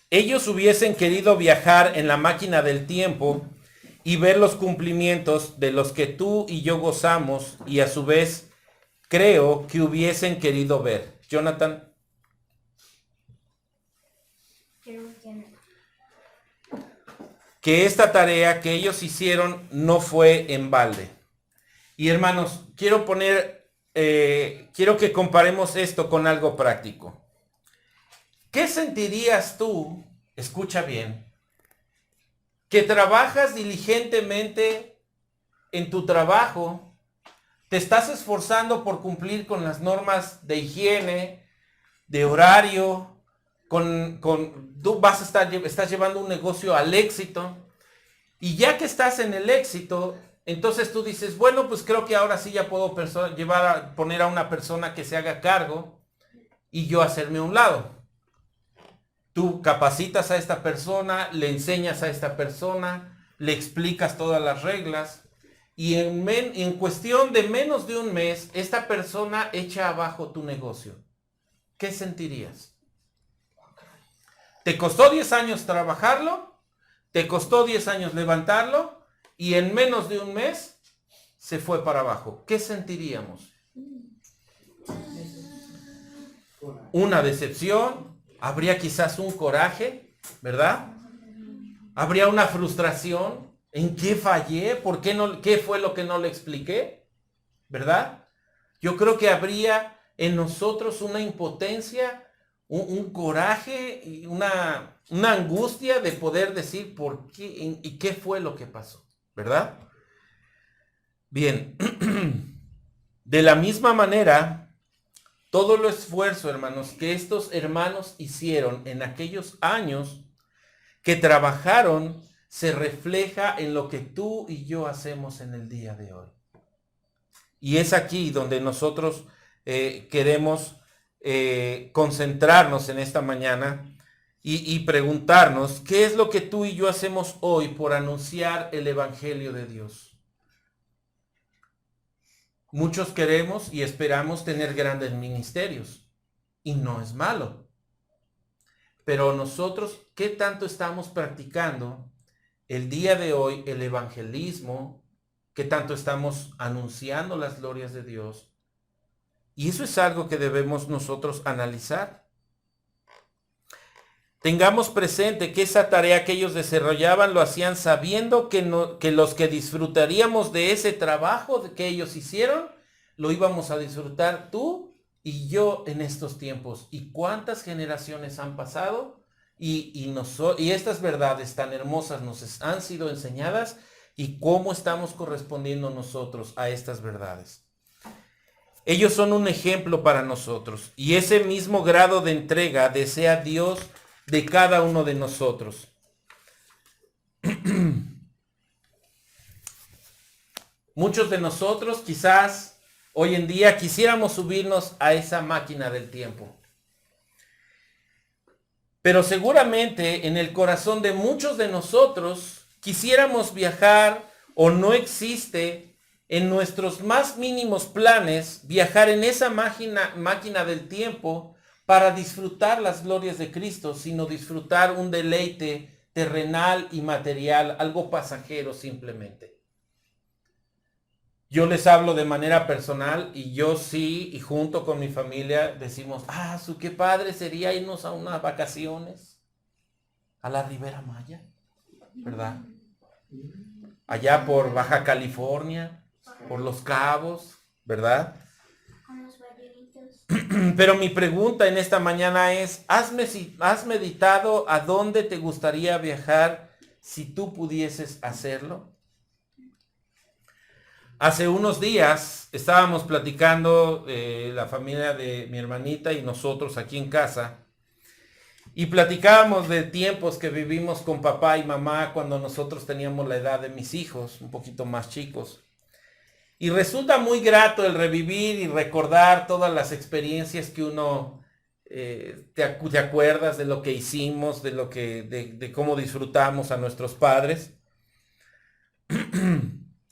ellos hubiesen querido viajar en la máquina del tiempo y ver los cumplimientos de los que tú y yo gozamos y a su vez creo que hubiesen querido ver. Jonathan. Que esta tarea que ellos hicieron no fue en balde. Y hermanos, quiero que comparemos esto con algo práctico. ¿Qué sentirías tú, escucha bien, que trabajas diligentemente en tu trabajo, te estás esforzando por cumplir con las normas de higiene, de horario, tú estás llevando un negocio al éxito, y ya que estás en el éxito, entonces tú dices, bueno, pues creo que ahora sí ya puedo poner a una persona que se haga cargo y yo hacerme a un lado. Tú capacitas a esta persona, le enseñas a esta persona, le explicas todas las reglas y en cuestión de menos de un mes, esta persona echa abajo tu negocio. ¿Qué sentirías? Te costó 10 años trabajarlo, te costó 10 años levantarlo y en menos de un mes se fue para abajo. ¿Qué sentiríamos? Una decepción, habría quizás un coraje, ¿verdad? Habría una frustración. ¿En qué fallé? ¿Por qué no? ¿Qué fue lo que no le expliqué? ¿Verdad? Yo creo que habría en nosotros una impotencia, un coraje y una angustia de poder decir por qué y qué fue lo que pasó, ¿verdad? Bien, de la misma manera, todo el esfuerzo, hermanos, que estos hermanos hicieron en aquellos años que trabajaron, se refleja en lo que tú y yo hacemos en el día de hoy. Y es aquí donde nosotros queremos concentrarnos en esta mañana y preguntarnos, ¿qué es lo que tú y yo hacemos hoy por anunciar el Evangelio de Dios? Muchos queremos y esperamos tener grandes ministerios, y no es malo. Pero nosotros, ¿qué tanto estamos practicando el día de hoy el evangelismo? ¿Qué tanto estamos anunciando las glorias de Dios? Y eso es algo que debemos nosotros analizar. Tengamos presente que esa tarea que ellos desarrollaban lo hacían sabiendo que los que disfrutaríamos de ese trabajo que ellos hicieron, lo íbamos a disfrutar tú y yo en estos tiempos. ¿Y cuántas generaciones han pasado? Y estas verdades tan hermosas nos han sido enseñadas, y cómo estamos correspondiendo nosotros a estas verdades. Ellos son un ejemplo para nosotros, y ese mismo grado de entrega desea Dios de cada uno de nosotros. Muchos de nosotros quizás hoy en día quisiéramos subirnos a esa máquina del tiempo. Pero seguramente en el corazón de muchos de nosotros quisiéramos viajar, o no existe en nuestros más mínimos planes viajar en esa máquina del tiempo para disfrutar las glorias de Cristo, sino disfrutar un deleite terrenal y material, algo pasajero simplemente. Yo les hablo de manera personal, y yo sí, y junto con mi familia decimos, qué padre sería irnos a unas vacaciones a la Ribera Maya, ¿verdad? Allá por Baja California, por Los Cabos, ¿verdad? Con los ballenitos. Pero mi pregunta en esta mañana es, ¿has meditado a dónde te gustaría viajar si tú pudieses hacerlo? Hace unos días estábamos platicando la familia de mi hermanita y nosotros aquí en casa, y platicábamos de tiempos que vivimos con papá y mamá cuando nosotros teníamos la edad de mis hijos, un poquito más chicos. Y resulta muy grato el revivir y recordar todas las experiencias que uno te acuerdas de lo que hicimos, de cómo disfrutamos a nuestros padres.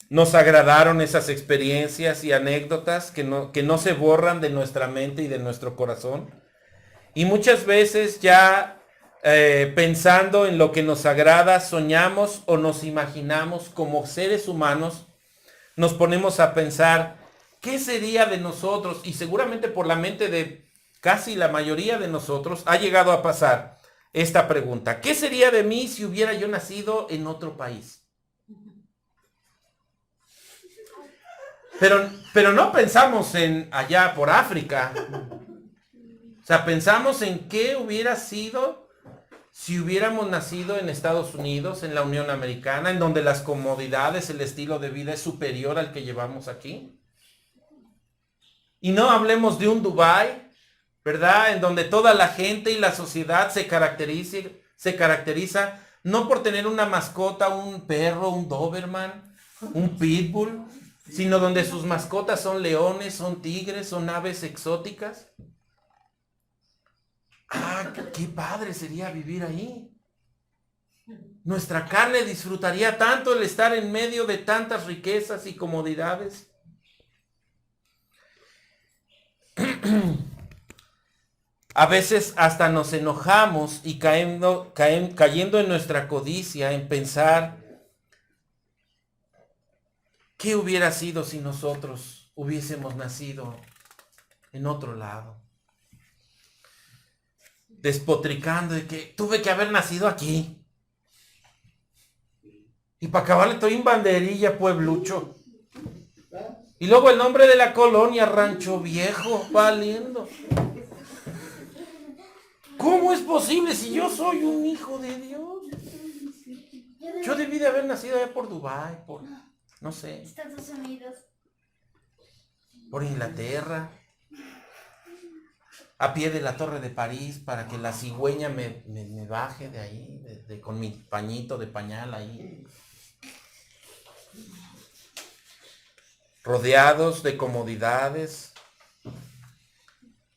Nos agradaron esas experiencias y anécdotas que no se borran de nuestra mente y de nuestro corazón. Y muchas veces ya pensando en lo que nos agrada, soñamos o nos imaginamos como seres humanos, nos ponemos a pensar, ¿qué sería de nosotros? Y seguramente por la mente de casi la mayoría de nosotros ha llegado a pasar esta pregunta. ¿Qué sería de mí si hubiera yo nacido en otro país? Pero no pensamos en allá por África. O sea, pensamos en qué hubiera sido si hubiéramos nacido en Estados Unidos, en la Unión Americana, en donde las comodidades, el estilo de vida es superior al que llevamos aquí. Y no hablemos de un Dubái, ¿verdad? En donde toda la gente y la sociedad se caracteriza no por tener una mascota, un perro, un Doberman, un Pitbull, sino donde sus mascotas son leones, son tigres, son aves exóticas. Qué padre sería vivir ahí. Nuestra carne disfrutaría tanto el estar en medio de tantas riquezas y comodidades. A veces hasta nos enojamos y cayendo en nuestra codicia, en pensar, ¿qué hubiera sido si nosotros hubiésemos nacido en otro lado? Despotricando de que tuve que haber nacido aquí. Y para acabarle estoy en banderilla, pueblucho. Y luego el nombre de la colonia, Rancho Viejo, valiendo. ¿Cómo es posible si yo soy un hijo de Dios? Yo debí de haber nacido allá por Dubái, por, no sé, Estados Unidos. por Inglaterra, a pie de la Torre de París, para que la cigüeña me baje de ahí, con mi pañito de pañal ahí. Rodeados de comodidades,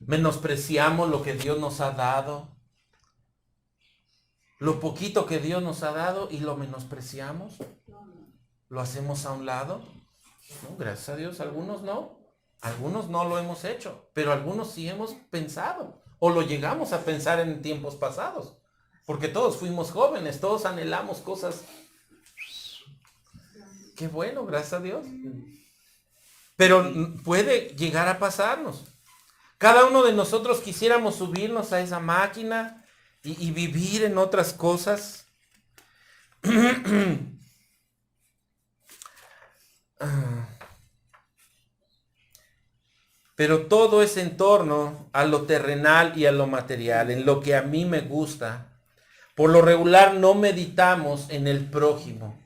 menospreciamos lo que Dios nos ha dado, lo poquito que Dios nos ha dado y lo menospreciamos, lo hacemos a un lado. No, gracias a Dios, algunos no lo hemos hecho, pero algunos sí hemos pensado, o lo llegamos a pensar en tiempos pasados, porque todos fuimos jóvenes, todos anhelamos cosas. Qué bueno, gracias a Dios. Pero puede llegar a pasarnos. Cada uno de nosotros quisiéramos subirnos a esa máquina y vivir en otras cosas. Pero todo es en torno a lo terrenal y a lo material, en lo que a mí me gusta. Por lo regular no meditamos en el prójimo,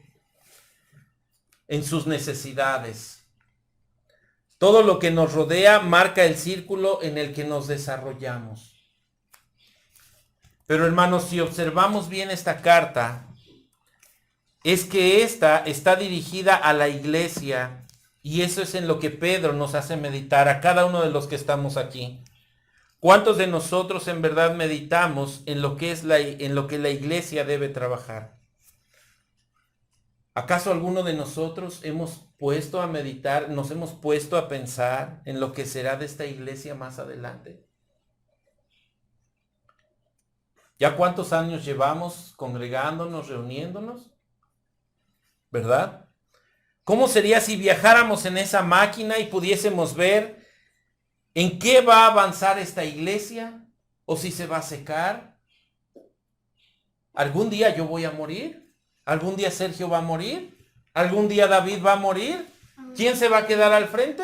en sus necesidades. Todo lo que nos rodea marca el círculo en el que nos desarrollamos. Pero hermanos, si observamos bien esta carta, es que esta está dirigida a la iglesia, y eso es en lo que Pedro nos hace meditar a cada uno de los que estamos aquí. ¿Cuántos de nosotros en verdad meditamos en lo que la iglesia debe trabajar? ¿Acaso alguno de nosotros hemos puesto a meditar, nos hemos puesto a pensar en lo que será de esta iglesia más adelante? ¿Ya cuántos años llevamos congregándonos, reuniéndonos? ¿Verdad? ¿Cómo sería si viajáramos en esa máquina y pudiésemos ver en qué va a avanzar esta iglesia? ¿O si se va a secar? ¿Algún día yo voy a morir? ¿Algún día Sergio va a morir? ¿Algún día David va a morir? ¿Quién se va a quedar al frente?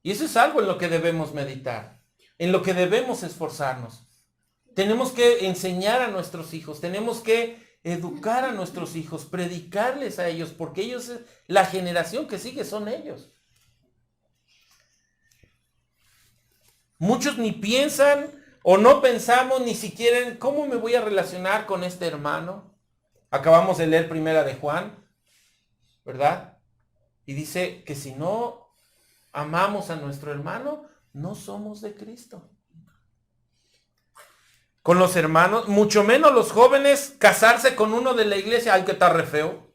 Y eso es algo en lo que debemos meditar, en lo que debemos esforzarnos. Tenemos que enseñar a nuestros hijos, tenemos que educar a nuestros hijos, predicarles a ellos, porque ellos, la generación que sigue son ellos. Muchos ni piensan o no pensamos ni siquiera en cómo me voy a relacionar con este hermano. Acabamos de leer Primera de Juan, ¿verdad? Y dice que si no amamos a nuestro hermano, no somos de Cristo. Con los hermanos, mucho menos los jóvenes, casarse con uno de la iglesia. Ay, que está re feo.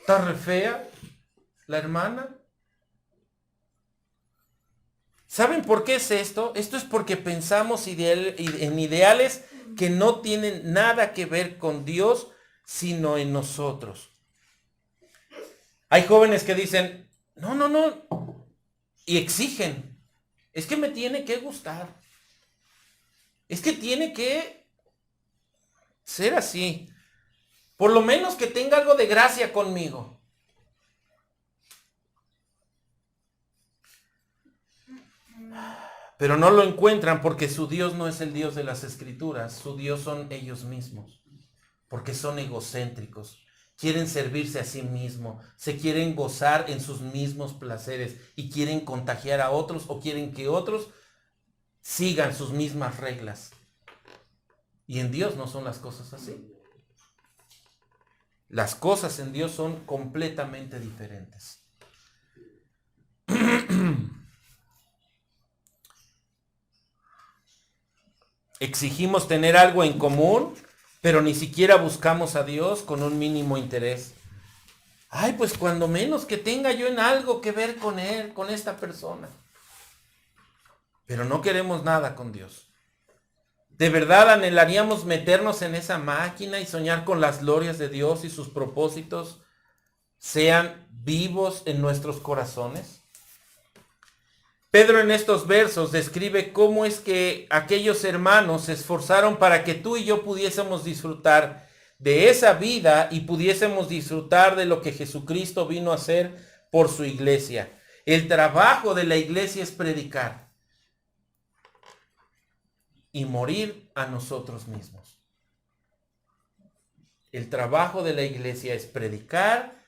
Está re fea la hermana. ¿Saben por qué es esto? Esto es porque pensamos en ideales que no tienen nada que ver con Dios, sino en nosotros. Hay jóvenes que dicen, no, y exigen. Es que me tiene que gustar. Es que tiene que ser así. Por lo menos que tenga algo de gracia conmigo. Pero no lo encuentran porque su Dios no es el Dios de las Escrituras. Su Dios son ellos mismos. Porque son egocéntricos. Quieren servirse a sí mismos. Se quieren gozar en sus mismos placeres. Y quieren contagiar a otros o quieren que otros sigan sus mismas reglas. Y en Dios no son las cosas así. Las cosas en Dios son completamente diferentes. Exigimos tener algo en común, pero ni siquiera buscamos a Dios con un mínimo interés. Ay, pues cuando menos que tenga yo en algo que ver con él, con esta persona. Pero no queremos nada con Dios. ¿De verdad anhelaríamos meternos en esa máquina y soñar con las glorias de Dios y sus propósitos sean vivos en nuestros corazones? Pedro en estos versos describe cómo es que aquellos hermanos se esforzaron para que tú y yo pudiésemos disfrutar de esa vida y pudiésemos disfrutar de lo que Jesucristo vino a hacer por su iglesia. El trabajo de la iglesia es predicar y morir a nosotros mismos. El trabajo de la iglesia es predicar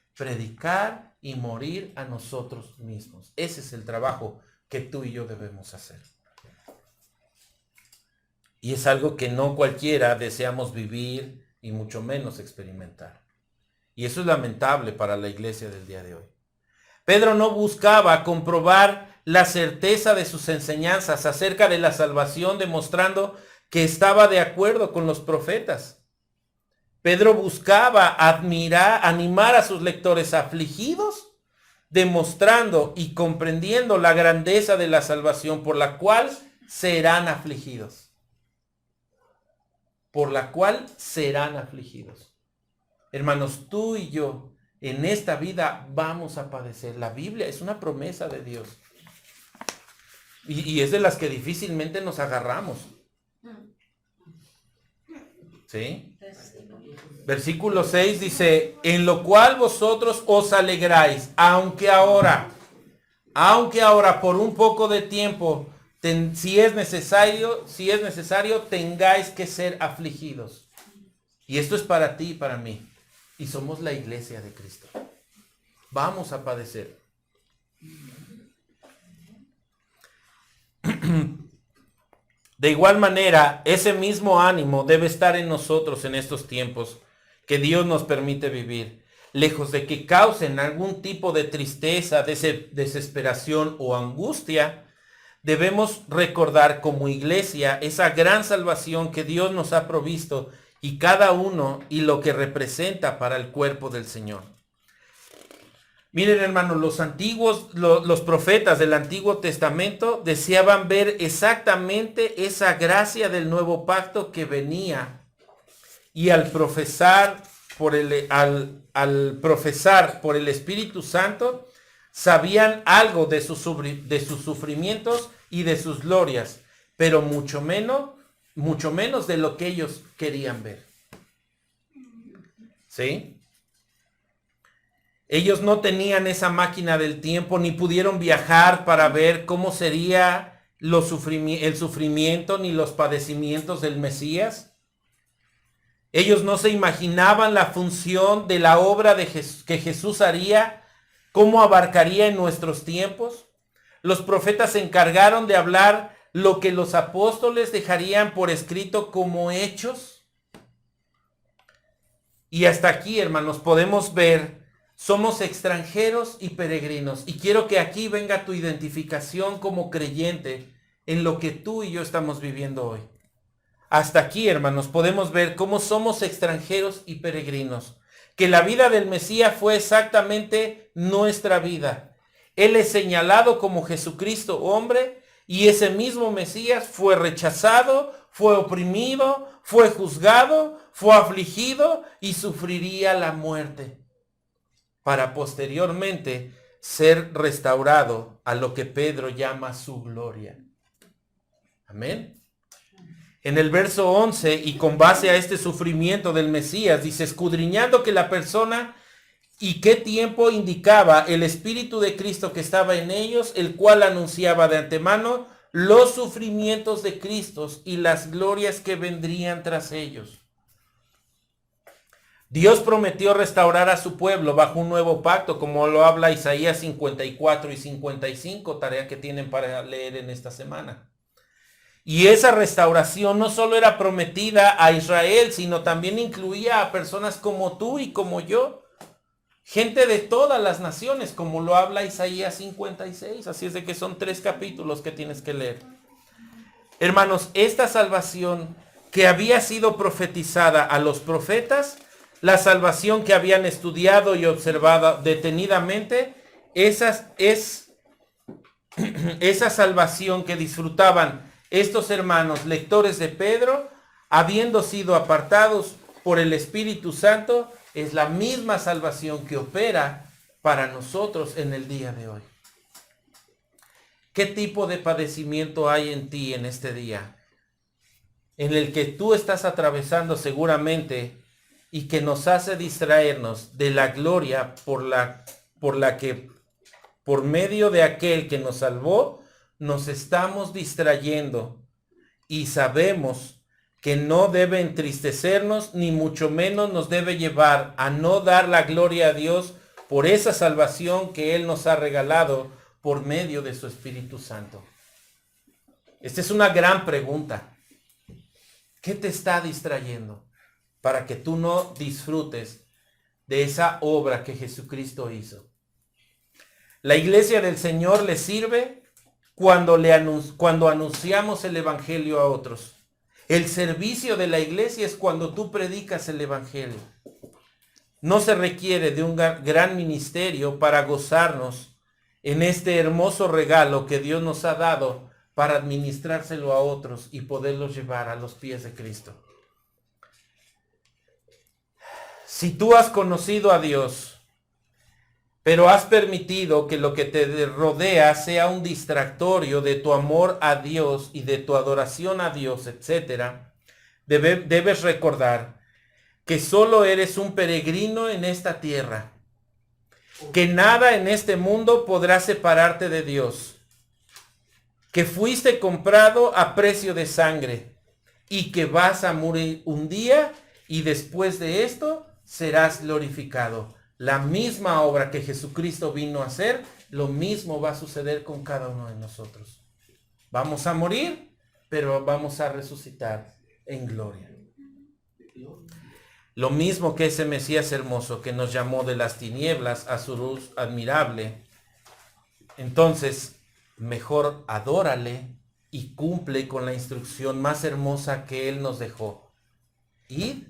y morir a nosotros mismos. Ese es el trabajo que tú y yo debemos hacer. Y es algo que no cualquiera deseamos vivir y mucho menos experimentar. Y eso es lamentable para la iglesia del día de hoy. Pedro no buscaba comprobar la certeza de sus enseñanzas acerca de la salvación, demostrando que estaba de acuerdo con los profetas. Pedro buscaba animar a sus lectores afligidos, demostrando y comprendiendo la grandeza de la salvación por la cual serán afligidos. Por la cual serán afligidos. Hermanos, tú y yo en esta vida vamos a padecer. La Biblia es una promesa de Dios. Y es de las que difícilmente nos agarramos. ¿Sí? Versículo 6 dice, en lo cual vosotros os alegráis, aunque ahora por un poco de tiempo, si es necesario, tengáis que ser afligidos. Y esto es para ti y para mí. Y somos la iglesia de Cristo. Vamos a padecer. De igual manera, ese mismo ánimo debe estar en nosotros en estos tiempos que Dios nos permite vivir, lejos de que causen algún tipo de tristeza, desesperación o angustia. Debemos recordar como iglesia esa gran salvación que Dios nos ha provisto y cada uno y lo que representa para el cuerpo del Señor. Miren, hermanos, los profetas del Antiguo Testamento deseaban ver exactamente esa gracia del nuevo pacto que venía. Y al profesar por el Espíritu Santo, sabían algo de sus sufrimientos y de sus glorias, pero mucho menos de lo que ellos querían ver. ¿Sí? Ellos no tenían esa máquina del tiempo, ni pudieron viajar para ver cómo sería el sufrimiento ni los padecimientos del Mesías. Ellos no se imaginaban la función de la obra que Jesús haría, cómo abarcaría en nuestros tiempos. Los profetas se encargaron de hablar lo que los apóstoles dejarían por escrito como hechos. Y hasta aquí, hermanos, podemos ver, somos extranjeros y peregrinos. Y quiero que aquí venga tu identificación como creyente en lo que tú y yo estamos viviendo hoy. Hasta aquí, hermanos, podemos ver cómo somos extranjeros y peregrinos. Que la vida del Mesías fue exactamente nuestra vida. Él es señalado como Jesucristo hombre, y ese mismo Mesías fue rechazado, fue oprimido, fue juzgado, fue afligido y sufriría la muerte, para posteriormente ser restaurado a lo que Pedro llama su gloria. Amén. En el verso 11, y con base a este sufrimiento del Mesías, dice, escudriñando que la persona y qué tiempo indicaba el Espíritu de Cristo que estaba en ellos, el cual anunciaba de antemano los sufrimientos de Cristo y las glorias que vendrían tras ellos. Dios prometió restaurar a su pueblo bajo un nuevo pacto, como lo habla Isaías 54 y 55, tarea que tienen para leer en esta semana. Y esa restauración no solo era prometida a Israel, sino también incluía a personas como tú y como yo. Gente de todas las naciones, como lo habla Isaías 56. Así es de que son 3 capítulos que tienes que leer. Hermanos, esta salvación que había sido profetizada a los profetas, la salvación que habían estudiado y observado detenidamente, esa salvación que disfrutaban estos hermanos lectores de Pedro, habiendo sido apartados por el Espíritu Santo, es la misma salvación que opera para nosotros en el día de hoy. ¿Qué tipo de padecimiento hay en ti en este día? En el que tú estás atravesando seguramente y que nos hace distraernos de la gloria por la que por medio de aquel que nos salvó, nos estamos distrayendo y sabemos que no debe entristecernos, ni mucho menos nos debe llevar a no dar la gloria a Dios por esa salvación que Él nos ha regalado por medio de su Espíritu Santo. Esta es una gran pregunta. ¿Qué te está distrayendo para que tú no disfrutes de esa obra que Jesucristo hizo? La iglesia del Señor le sirve cuando anunciamos el Evangelio a otros. El servicio de la iglesia es cuando tú predicas el Evangelio. No se requiere de un gran ministerio para gozarnos en este hermoso regalo que Dios nos ha dado para administrárselo a otros y poderlos llevar a los pies de Cristo. Si tú has conocido a Dios, pero has permitido que lo que te rodea sea un distractorio de tu amor a Dios y de tu adoración a Dios, etc., debes recordar que solo eres un peregrino en esta tierra, que nada en este mundo podrá separarte de Dios, que fuiste comprado a precio de sangre y que vas a morir un día y después de esto serás glorificado. La misma obra que Jesucristo vino a hacer, lo mismo va a suceder con cada uno de nosotros. Vamos a morir, pero vamos a resucitar en gloria. Lo mismo que ese Mesías hermoso que nos llamó de las tinieblas a su luz admirable. Entonces, mejor adórale y cumple con la instrucción más hermosa que Él nos dejó. Id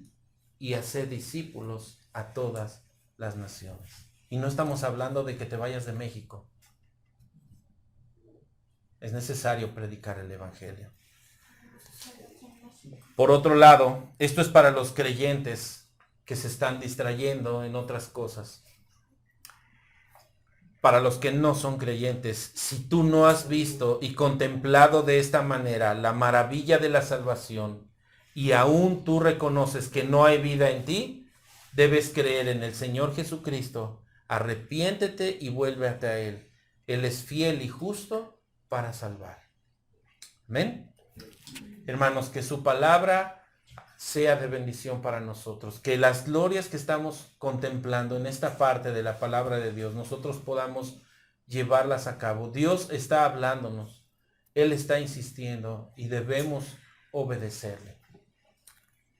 y haced discípulos a todas las naciones. Y no estamos hablando de que te vayas de México. Es necesario predicar el Evangelio. Por otro lado, esto es para los creyentes que se están distrayendo en otras cosas. Para los que no son creyentes, si tú no has visto y contemplado de esta manera la maravilla de la salvación y aún tú reconoces que no hay vida en ti, debes creer en el Señor Jesucristo, arrepiéntete y vuélvete a Él. Él es fiel y justo para salvar. Amén. Hermanos, que su palabra sea de bendición para nosotros. Que las glorias que estamos contemplando en esta parte de la palabra de Dios, nosotros podamos llevarlas a cabo. Dios está hablándonos. Él está insistiendo y debemos obedecerle.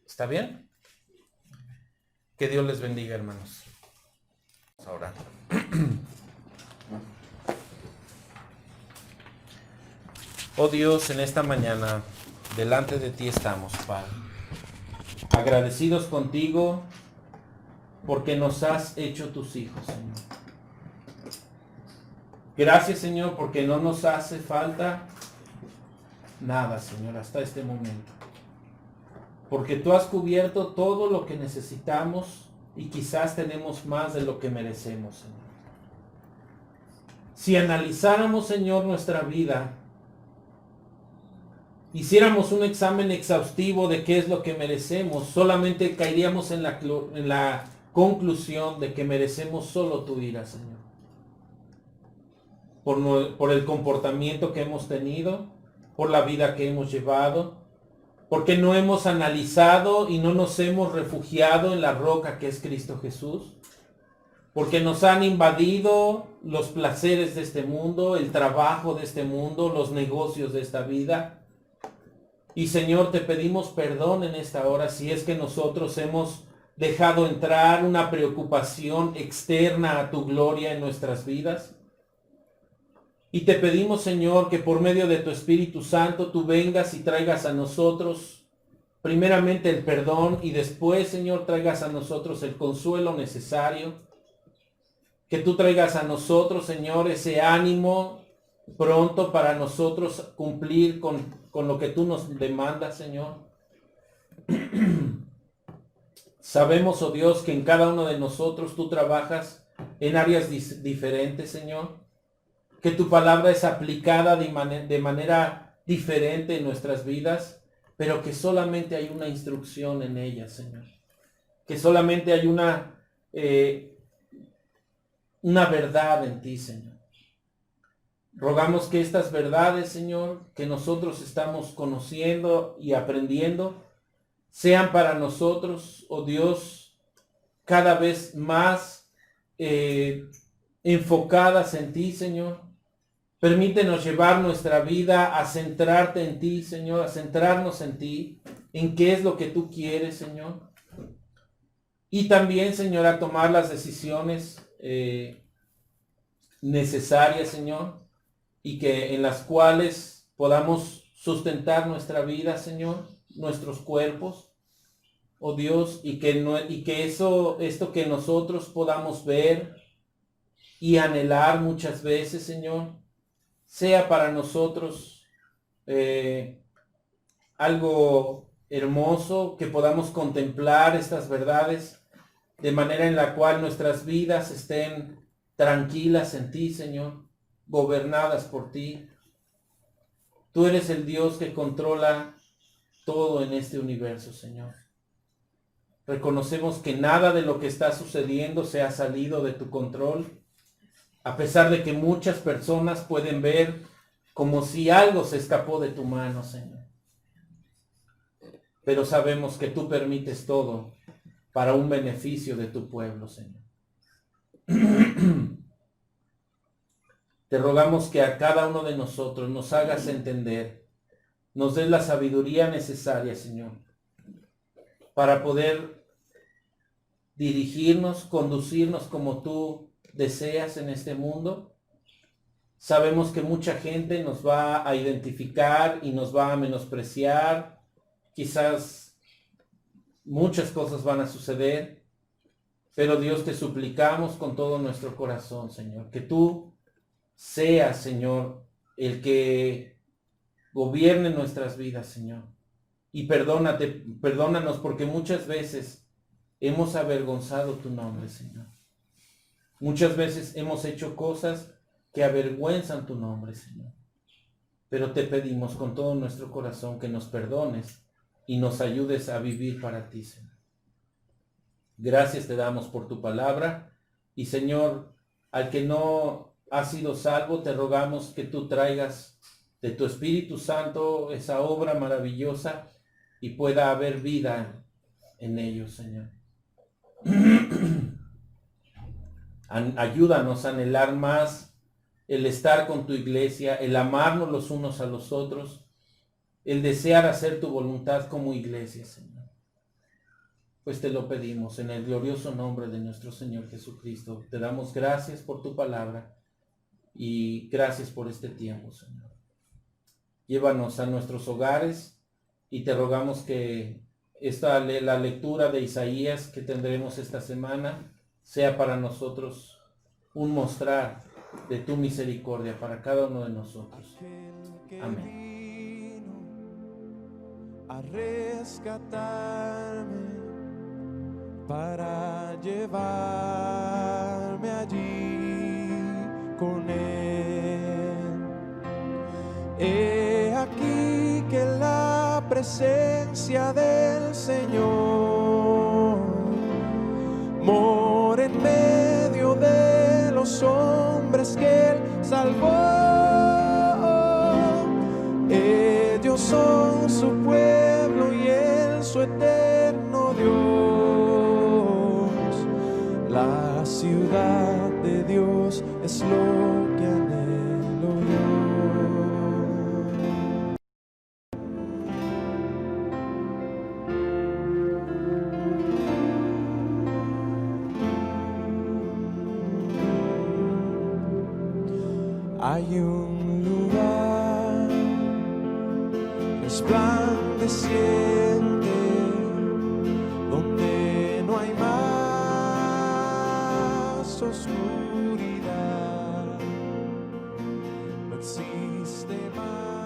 ¿Está bien? Que Dios les bendiga, hermanos. Vamos a orar. Oh Dios, en esta mañana, delante de ti estamos, Padre. Agradecidos contigo porque nos has hecho tus hijos, Señor. Gracias, Señor, porque no nos hace falta nada, Señor, hasta este momento. Porque tú has cubierto todo lo que necesitamos y quizás tenemos más de lo que merecemos, Señor. Si analizáramos, Señor, nuestra vida, hiciéramos un examen exhaustivo de qué es lo que merecemos, solamente caeríamos en la conclusión de que merecemos solo tu ira, Señor. Por el comportamiento que hemos tenido, por la vida que hemos llevado, porque no hemos analizado y no nos hemos refugiado en la roca que es Cristo Jesús, porque nos han invadido los placeres de este mundo, el trabajo de este mundo, los negocios de esta vida. Y Señor, te pedimos perdón en esta hora si es que nosotros hemos dejado entrar una preocupación externa a tu gloria en nuestras vidas. Y te pedimos, Señor, que por medio de tu Espíritu Santo tú vengas y traigas a nosotros primeramente el perdón y después, Señor, traigas a nosotros el consuelo necesario. Que tú traigas a nosotros, Señor, ese ánimo pronto para nosotros cumplir con lo que tú nos demandas, Señor. Sabemos, oh Dios, que en cada uno de nosotros tú trabajas en áreas diferentes, Señor. Que tu palabra es aplicada de manera diferente en nuestras vidas, pero que solamente hay una instrucción en ella, Señor. que solamente hay una verdad en ti, Señor. Rogamos que estas verdades, Señor, que nosotros estamos conociendo y aprendiendo, sean para nosotros, oh Dios, cada vez más enfocadas en ti, Señor. Permítenos llevar nuestra vida a centrarte en ti, Señor, a centrarnos en ti, en qué es lo que tú quieres, Señor. Y también, Señor, a tomar las decisiones necesarias, Señor, y que en las cuales podamos sustentar nuestra vida, Señor, nuestros cuerpos, oh Dios, y que esto que nosotros podamos ver y anhelar muchas veces, Señor, sea para nosotros algo hermoso, que podamos contemplar estas verdades de manera en la cual nuestras vidas estén tranquilas en ti, Señor, gobernadas por ti. Tú eres el Dios que controla todo en este universo, Señor. Reconocemos que nada de lo que está sucediendo se ha salido de tu control, a pesar de que muchas personas pueden ver como si algo se escapó de tu mano, Señor. Pero sabemos que tú permites todo para un beneficio de tu pueblo, Señor. Te rogamos que a cada uno de nosotros nos hagas entender, nos des la sabiduría necesaria, Señor, para poder dirigirnos, conducirnos como tú deseas en este mundo. Sabemos que mucha gente nos va a identificar y nos va a menospreciar. Quizás muchas cosas van a suceder, pero Dios, te suplicamos con todo nuestro corazón, Señor, que tú seas, Señor, el que gobierne nuestras vidas, Señor. Y perdónanos porque muchas veces hemos avergonzado tu nombre, Señor. Muchas veces hemos hecho cosas que avergüenzan tu nombre, Señor. Pero te pedimos con todo nuestro corazón que nos perdones y nos ayudes a vivir para ti, Señor. Gracias te damos por tu palabra. Y, Señor, al que no ha sido salvo, te rogamos que tú traigas de tu Espíritu Santo esa obra maravillosa y pueda haber vida en ellos, Señor. Ayúdanos a anhelar más el estar con tu iglesia, el amarnos los unos a los otros, el desear hacer tu voluntad como iglesia, Señor. Pues te lo pedimos en el glorioso nombre de nuestro Señor Jesucristo. Te damos gracias por tu palabra y gracias por este tiempo, Señor. Llévanos a nuestros hogares y te rogamos que la lectura de Isaías que tendremos esta semana sea para nosotros un mostrar de tu misericordia para cada uno de nosotros. Amén. A rescatarme para llevarme allí con él. He aquí que la presencia del Señor mora en medio de los hombres que él salvó. Ellos son su pueblo y él su eterno Dios. La ciudad de Dios es lo que anhelo yo. Hay un lugar resplandeciente donde no hay más oscuridad, no existe más.